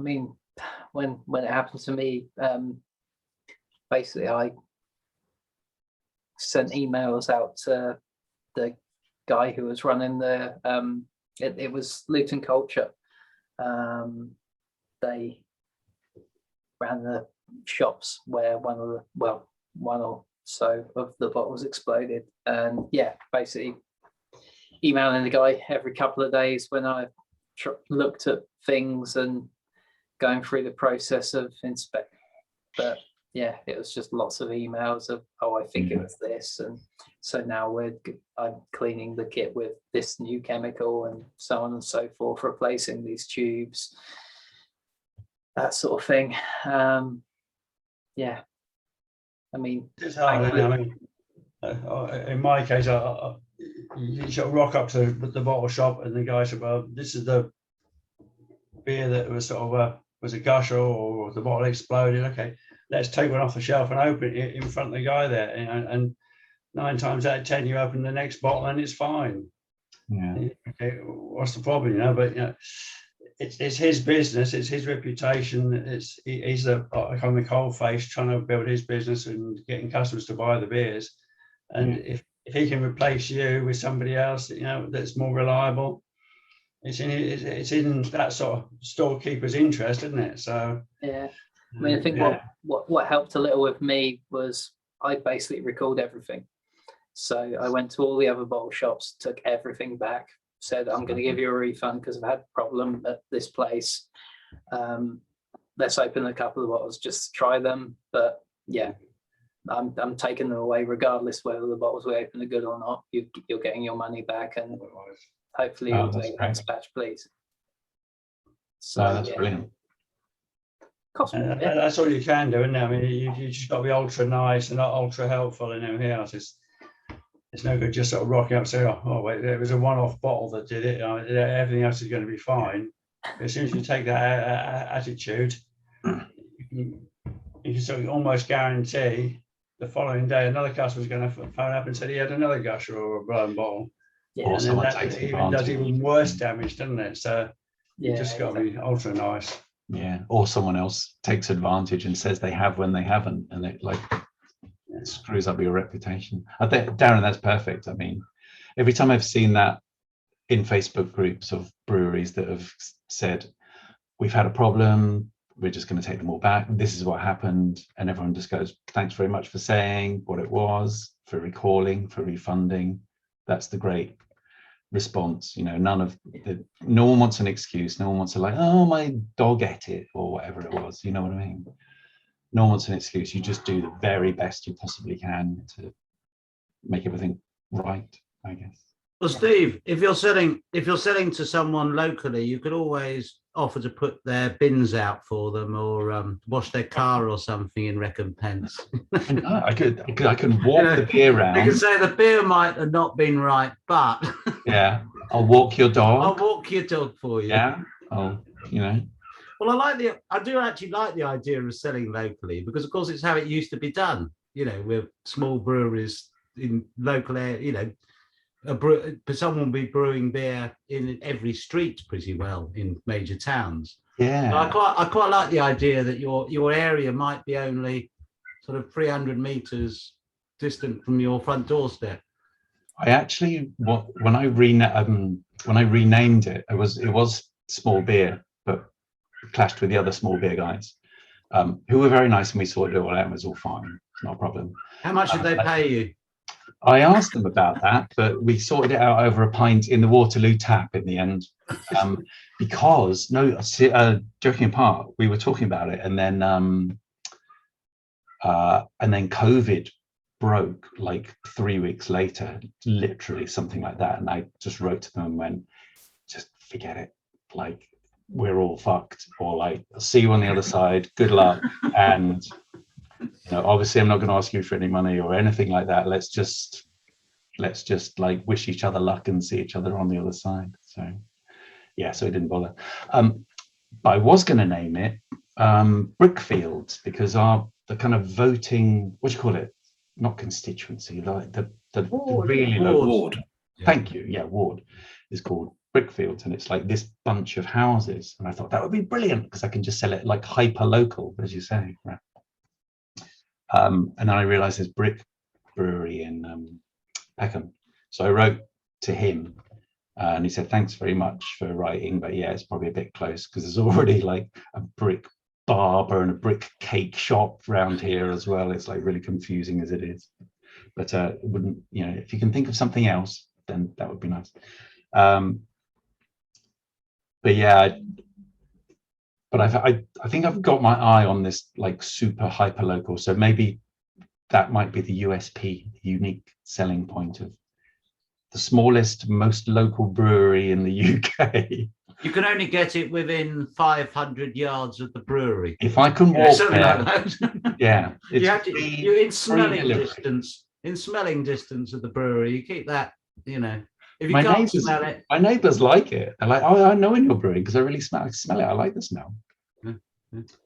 when it happened to me, basically I sent emails out to the guy who was running the it was Luton Culture. They ran the shops where one or so of the bottles exploded, and yeah, basically emailing the guy every couple of days when I looked at things and going through the process of inspect. But yeah, it was just lots of emails of, oh, I think it was this, and so now I'm cleaning the kit with this new chemical and so on and so forth, replacing these tubes, that sort of thing. Yeah, it's hard. In my case, you sort of rock up to the bottle shop, and the guy said, "Well, this is the beer that was sort of was a gusher, or the bottle exploded. Okay, let's take one off the shelf and open it in front of the guy there." And 9 times out of 10, you open the next bottle and it's fine. Yeah. Okay, what's the problem? But it's his business, it's his reputation. He's the kind of cold face trying to build his business and getting customers to buy the beers. And if he can replace you with somebody else, that's more reliable, it's in that sort of storekeeper's interest, isn't it? So yeah, I think what helped a little with me was I basically recalled everything. So I went to all the other bottle shops, took everything back, said, I'm going to give you a refund because I've had a problem at this place. Let's open a couple of bottles just to try them. But yeah, I'm taking them away regardless whether the bottles we open are good or not. You're getting your money back, and hopefully you'll take the next batch, please. So that's brilliant. That's all you can do, isn't it? You just got to be ultra nice and not ultra helpful and everything else. It's no good just sort of rocking up and saying, oh wait, there was a one-off bottle that did it. Everything else is going to be fine. But as soon as you take that attitude, you can sort of almost guarantee the following day, another customer was going to phone up and said he had another gusher or a blown bottle. Yeah. Or And then someone that takes even does advantage. even worse damage, doesn't it? So you Yeah, just got to be ultra nice. Yeah, or someone else takes advantage and says they have when they haven't, and it like screws up your reputation. I think, Darren, that's perfect. I mean, every time I've seen that in Facebook groups of breweries that have said, we've had a problem, we're just going to take them all back, this is what happened, and everyone just goes, thanks very much for saying what it was, for recalling, for refunding. That's the great response. You know, no one wants an excuse. No one wants to like, oh, my dog ate it or whatever it was. You know what I mean? No one wants an excuse. You just do the very best you possibly can to make everything right, I guess. Well, Steve, if you're selling to someone locally, you could always offer to put their bins out for them, or wash their car or something in recompense. I can walk the beer around. You can say the beer might have not been right, but yeah, I'll walk your dog. I'll walk your dog for you. Yeah, you know. Well, I do actually like the idea of selling locally, because of course it's how it used to be done. You know, with small breweries in local area. You know, someone will be brewing beer in every street pretty well in major towns. Yeah, so I quite like the idea that your area might be only sort of 300 meters distant from your front doorstep. I actually, when I renamed it, it was small beer, but clashed with the other small beer guys, who were very nice, and we sorted it all out. It was all fine, it's not a problem. How much did they pay you? I asked them about that, but we sorted it out over a pint in the Waterloo tap in the end. Because joking apart, we were talking about it, and then COVID broke like 3 weeks later, literally something like that. And I just wrote to them and went, just forget it. Like, we're all fucked, or like, I'll see you on the other side. Good luck. And you know, obviously I'm not going to ask you for any money or anything like that. Let's just like wish each other luck and see each other on the other side. So yeah, so it didn't bother. But I was going to name it Brickfields, because the kind of voting, what do you call it? Not constituency, like the really low ward. Thank you. Yeah, ward is called Brickfields, and it's like this bunch of houses. And I thought that would be brilliant, because I can just sell it like hyper local, as you say. Right. And then I realized there's Brick Brewery in Peckham. So I wrote to him, and he said, thanks very much for writing, but yeah, it's probably a bit close, because there's already like a brick barber and a brick cake shop around here as well. It's like really confusing as it is. But it wouldn't, you know, if you can think of something else, then that would be nice. But yeah, but I think I've got my eye on this like super hyper local. So maybe that might be the USP, the unique selling point of the smallest, most local brewery in the UK. You can only get it within 500 yards of the brewery. If I can walk there, like that. Yeah, you're in smelling distance. In smelling distance of the brewery, you keep that. You know, if you can't smell it, my neighbours like it. They're like, oh, I know when you're brewing, because I really smell it. I like the smell.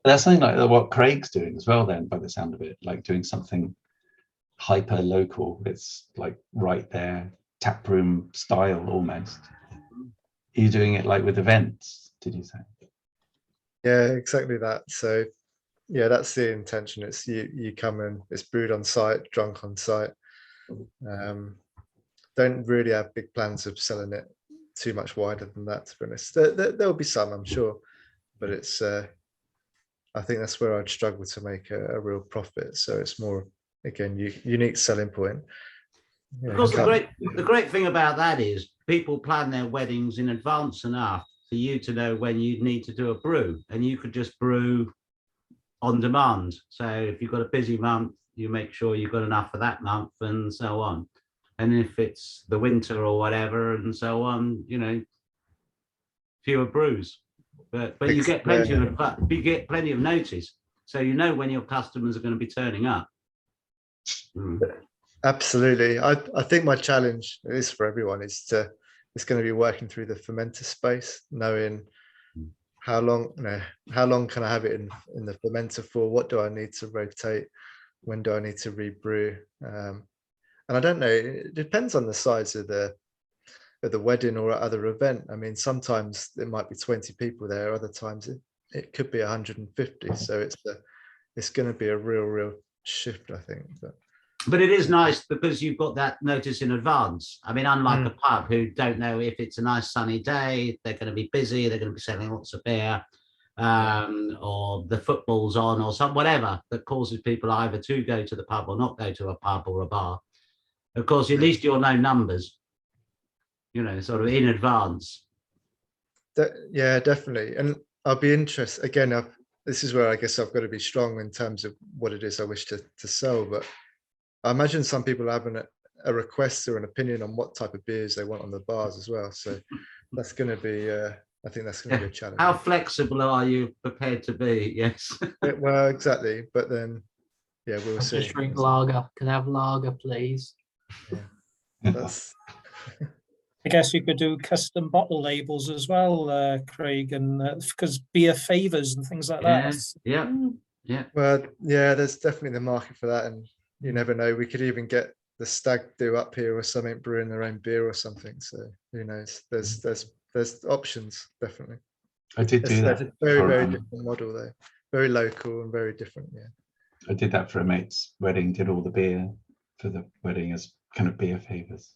That's something like what Craig's doing as well. Then, by the sound of it, like doing something hyper local. It's like right there, taproom style almost. Are you doing it like with events, did you say? Yeah, exactly that. So yeah, that's the intention. It's you come in, it's brewed on site, drunk on site. Don't really have big plans of selling it too much wider than that, to be honest. There'll be some, I'm sure, but it's I think that's where I'd struggle to make a real profit. So it's more, again, unique selling point. Of course, the great thing about that is people plan their weddings in advance enough for you to know when you need to do a brew, and you could just brew on demand. So if you've got a busy month, you make sure you've got enough for that month, and so on. And if it's the winter or whatever, and so on, you know, fewer brews. But you get plenty of notice, so you know when your customers are going to be turning up. Absolutely. I think my challenge is for everyone it's going to be working through the fermenter space, knowing how long can I have it in the fermenter for, what do I need to rotate, when do I need to rebrew? And I don't know, it depends on the size of the wedding or other event. I mean, sometimes it might be 20 people there, other times it could be 150. So it's going to be a real shift, I think. But it is nice because you've got that notice in advance. I mean, unlike a pub who don't know if it's a nice sunny day, they're going to be busy, they're going to be selling lots of beer, or the football's on or whatever that causes people either to go to the pub or not go to a pub or a bar. Of course, at least you'll know numbers, you know, sort of in advance. Yeah, definitely. And I'll be interested, again, this is where I guess I've got to be strong in terms of what it is I wish to sell, but I imagine some people have a request or an opinion on what type of beers they want on the bars as well. So that's going to be, I think that's going to be a challenge. How flexible are you prepared to be? Yes. Well, exactly. But then, yeah, we'll see. Just drink lager. Can I have lager, please? Yeah. That's. I guess you could do custom bottle labels as well, Craig, and because beer favors and things like that. Yeah. Well, yeah, there's definitely the market for that, and you never know. We could even get the Stag Do up here or something, brewing their own beer or something. So who knows? There's options, definitely. I did do that. It's a very different model though. Very local and very different. Yeah. I did that for a mate's wedding. Did all the beer for the wedding as kind of beer favors.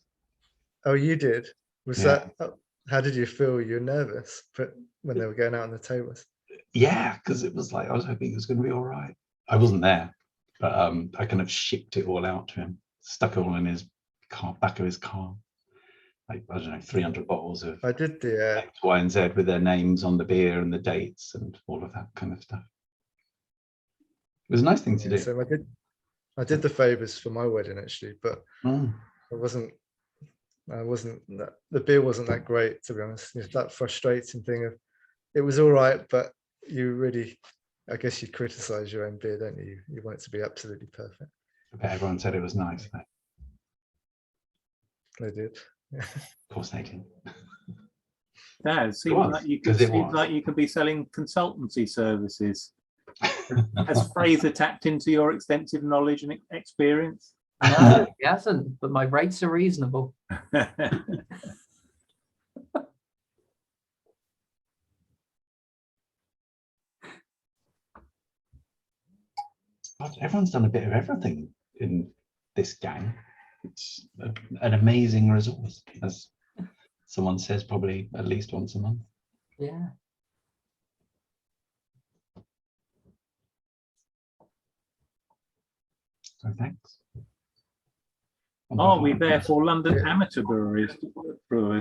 Oh, you did? Was that? How did you feel? You're nervous, but when they were going out on the tables. Yeah, because it was like I was hoping it was going to be all right. I wasn't there, but I kind of shipped it all out to him, stuck it all in his car, back of his car. Like, I don't know, 300 bottles of I did the X, Y, and Z with their names on the beer and the dates and all of that kind of stuff. It was a nice thing to do. So I did the favors for my wedding actually, but I wasn't the beer wasn't that great, to be honest. It's that frustrating thing of it was all right, but you really, I guess you criticize your own beer, don't you? You want it to be absolutely perfect. But everyone said it was nice. They did. Of course they did. Yeah, it seems like you could be selling consultancy services. Has Fraser tapped into your extensive knowledge and experience? No, he hasn't, but my rates are reasonable. Everyone's done a bit of everything in this gang. It's an amazing resource, as someone says, probably at least once a month. Yeah. So thanks. Are we therefore London amateur brewers?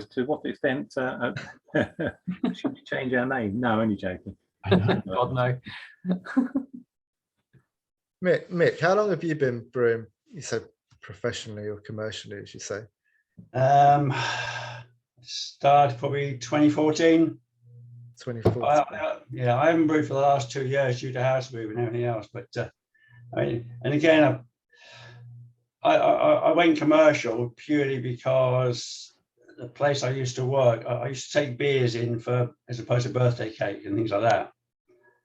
To what extent should we change our name? No, only joking. God no. Mick, how long have you been brewing? You said professionally or commercially, as you say? Started probably 2014. 2014. Yeah, I haven't brewed for the last 2 years due to house move and everything else. But I mean, and again, I went commercial purely because the place I used to work, I used to take beers in for as opposed to birthday cake and things like that.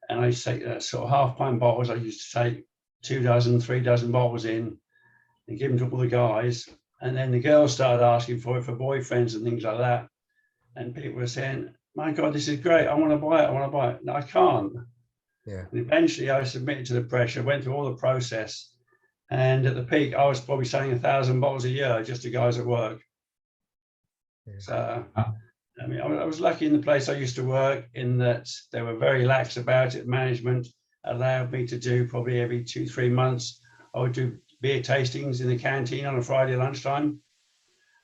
And I used to take sort of half-pint bottles. I used to take 2 dozen, 3 dozen bottles in and give them to all the guys. And then the girls started asking for it for boyfriends and things like that. And people were saying, my God, this is great. I want to buy it. I want to buy it. No, I can't. Yeah. And eventually I submitted to the pressure, went through all the process. And at the peak, I was probably selling 1,000 bottles a year just to guys at work. Yeah. So, I mean, I was lucky in the place I used to work in that they were very lax about it. Management allowed me to do probably every 2-3 months. I would do beer tastings in the canteen on a Friday lunchtime.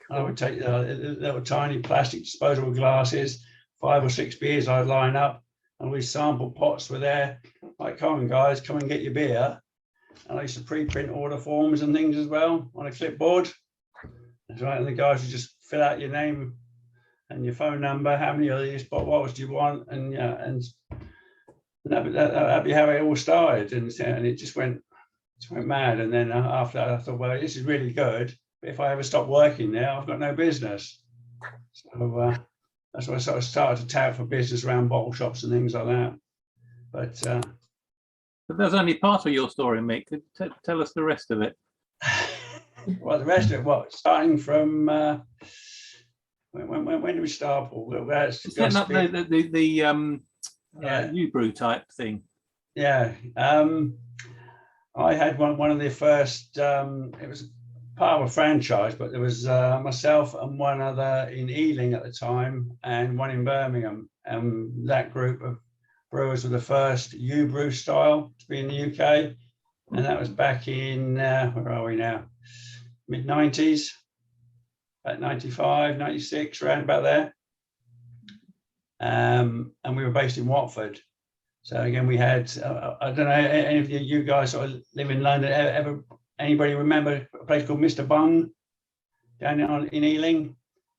Cool. I would take little tiny plastic disposable glasses, 5 or 6 beers I'd line up, and we sample pots were there. Like, come on, guys, come and get your beer. And I used to pre-print order forms and things as well on a clipboard. That's right, and the guys would just fill out your name and your phone number, how many of these bottles do you want, and yeah, and that'd be how it all started, and it just went mad. And then after that, I thought, well, this is really good, but if I ever stop working there, I've got no business. So that's why I sort of started to tout for business around bottle shops and things like that. But But that's only part of your story, Mick. Tell us the rest of it. Well, the rest of it, what? Starting from when did we start, Paul? Setting up the new brew type thing. Yeah. I had one of the first. It was part of a franchise, but there was myself and one other in Ealing at the time, and one in Birmingham. And that group of brewers were the first brew style to be in the UK, and that was back in where are we now? Mid-90s, about 95, 96, around about there. And we were based in Watford. So again, we had, I don't know, any of you guys sort of live in London, anybody remember a place called Mr. Bung down in Ealing?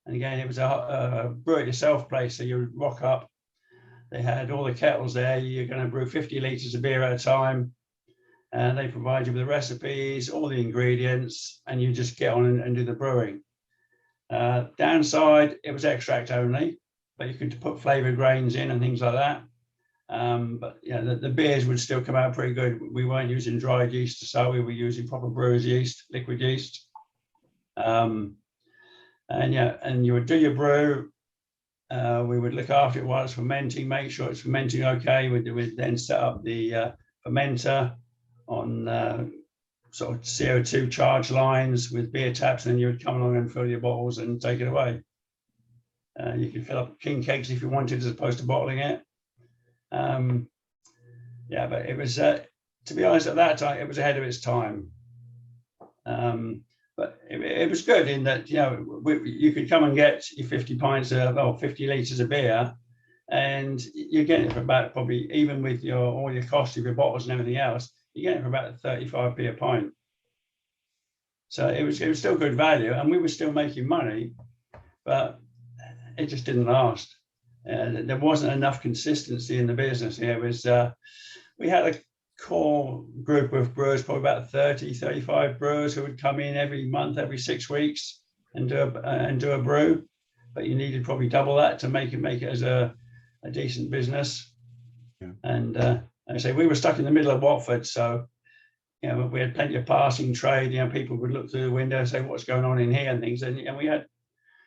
And again, it was a brew it yourself place. So you would rock up, they had all the kettles there. You're going to brew 50 litres of beer at a time. And they provide you with the recipes, all the ingredients, and you just get on and do the brewing. Downside, it was extract only, but you could put flavoured grains in and things like that. But yeah, the beers would still come out pretty good. We weren't using dried yeast to start, we were using proper brewer's yeast, liquid yeast. And yeah, and you would do your brew. We would look after it while it's fermenting, make sure it's fermenting okay. We'd then set up the fermenter on sort of CO2 charge lines with beer taps, and then you would come along and fill your bottles and take it away. You could fill up king kegs if you wanted, as opposed to bottling it. Yeah, but it was, to be honest, at that time, it was ahead of its time. But it was good in that, you know, you could come and get your 50 pints of, 50 litres of beer, and you get it for about, probably, even with all your cost of your bottles and everything else, you get it for about 35p a pint. So it was still good value, and we were still making money, but it just didn't last. There wasn't enough consistency in the business. It was, we had a core group of brewers, probably about 30, 35 brewers who would come in every month, every 6 weeks and do a brew, but you needed probably double that to make it as a decent business. Yeah. And like I say, we were stuck in the middle of Watford, so you know, we had plenty of passing trade. You know, people would look through the window and say, what's going on in here and things, and we had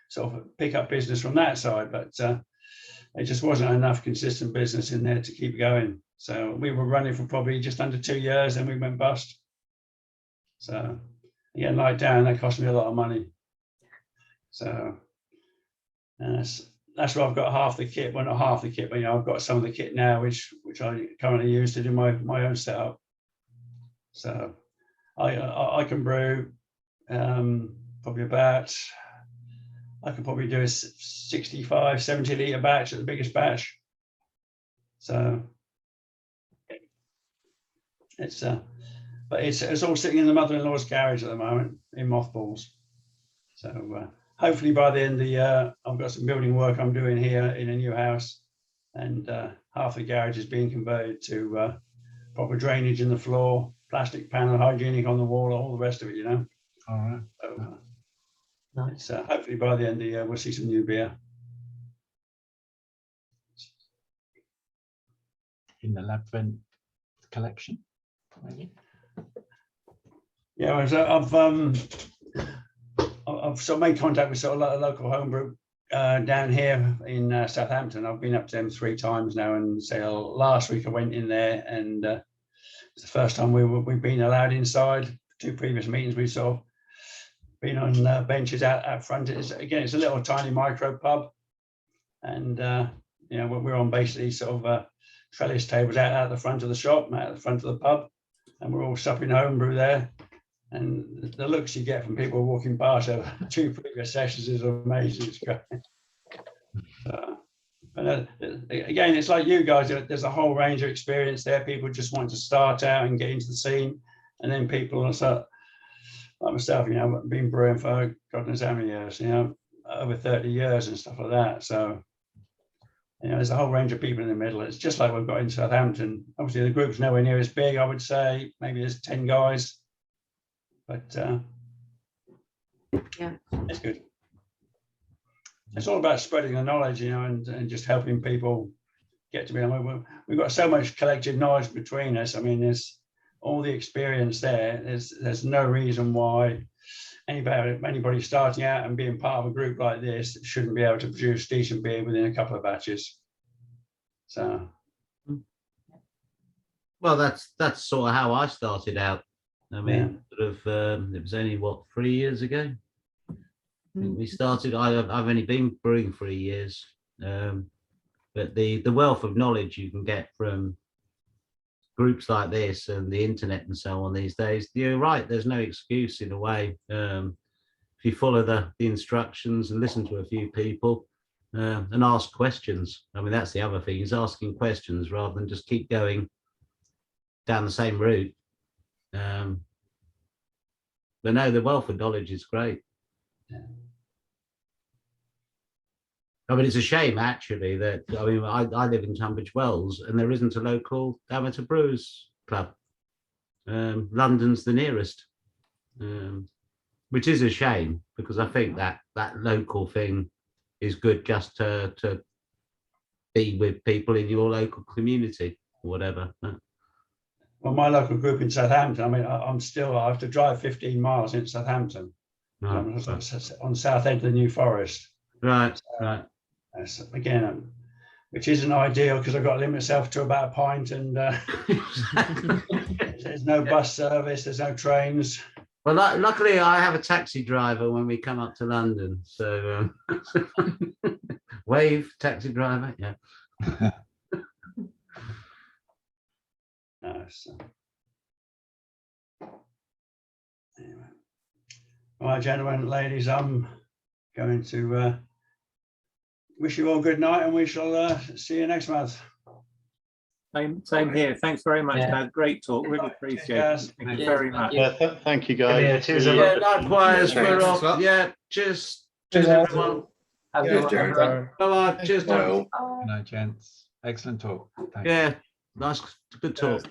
sort of pick up business from that side, but it just wasn't enough consistent business in there to keep going. So we were running for probably just under 2 years, and we went bust. So again, like down, that cost me a lot of money. So that's where I've got half the kit. Well, not half the kit, but you know, I've got some of the kit now, which I currently use to do my own setup. So I can brew probably about, I could probably do a 65, 70 litre batch at the biggest batch. So it's but it's all sitting in the mother-in-law's garage at the moment in mothballs. So hopefully by the end of the year, I've got some building work I'm doing here in a new house, and half the garage is being converted to proper drainage in the floor, plastic panel, hygienic on the wall, all the rest of it, you know. All right. So, nice. Hopefully by the end of the year, we'll see some new beer. In the lab vent collection, maybe? Yeah, so I've sort of made contact with sort of local homebrew down here in Southampton. I've been up to them 3 times now, and so last week I went in there, and it's the first time we've been allowed inside. 2 previous meetings we've sort of been on benches out front. It's a little tiny micro pub, and you know, we're on basically sort of trellis tables out the front of the shop, out the front of the pub, and we're all supping homebrew there. And the looks you get from people walking past over 2 previous sessions is amazing. It's great. But again, it's like you guys, there's a whole range of experience there. People just want to start out and get into the scene, and then people also, like myself, you know, I've been brewing for God knows how many years, you know, over 30 years and stuff like that. So, you know, there's a whole range of people in the middle. It's just like we've got in Southampton. Obviously, the group's nowhere near as big, I would say. Maybe there's 10 guys, but yeah, it's good. It's all about spreading the knowledge, you know, and just helping people get to be. I mean, we've got so much collective knowledge between us. I mean, there's all the experience there. There's no reason why anybody starting out and being part of a group like this shouldn't be able to produce decent beer within a couple of batches. So, well, that's sort of how I started out. I mean, sort of, it was only what, 3 years ago. I think we started. I've only been brewing 3 years, but the wealth of knowledge you can get from groups like this and the internet and so on these days, you're right. There's no excuse in a way. If you follow the instructions and listen to a few people and ask questions. I mean, that's the other thing, is asking questions rather than just keep going down the same route. But no, the wealth of knowledge is great. I mean, it's a shame actually that, I mean, I live in Tunbridge Wells and there isn't a local amateur brewers club. London's the nearest, which is a shame, because I think that local thing is good, just to be with people in your local community or whatever. well, my local group in Southampton, I mean, I have to drive 15 miles into Southampton. Right. On South End of the New Forest. Right, right. Again, which isn't ideal because I've got to limit myself to about a pint, and there's no bus service, there's no trains. Well, luckily I have a taxi driver when we come up to London, so wave, taxi driver, yeah. Anyway. All right, gentlemen, ladies, I'm going to wish you all good night, and we shall see you next month. Same here. Thanks very much, Dad. Great talk. Really appreciate it. Thank you very much. Yeah, thank you, guys. Yeah, cheers. Yeah, likewise. We're off. Yeah, cheers. Cheers, everyone. Bye-bye. Cheers, Tom. Good night, gents. Excellent talk. Thanks. Yeah, nice, good talk.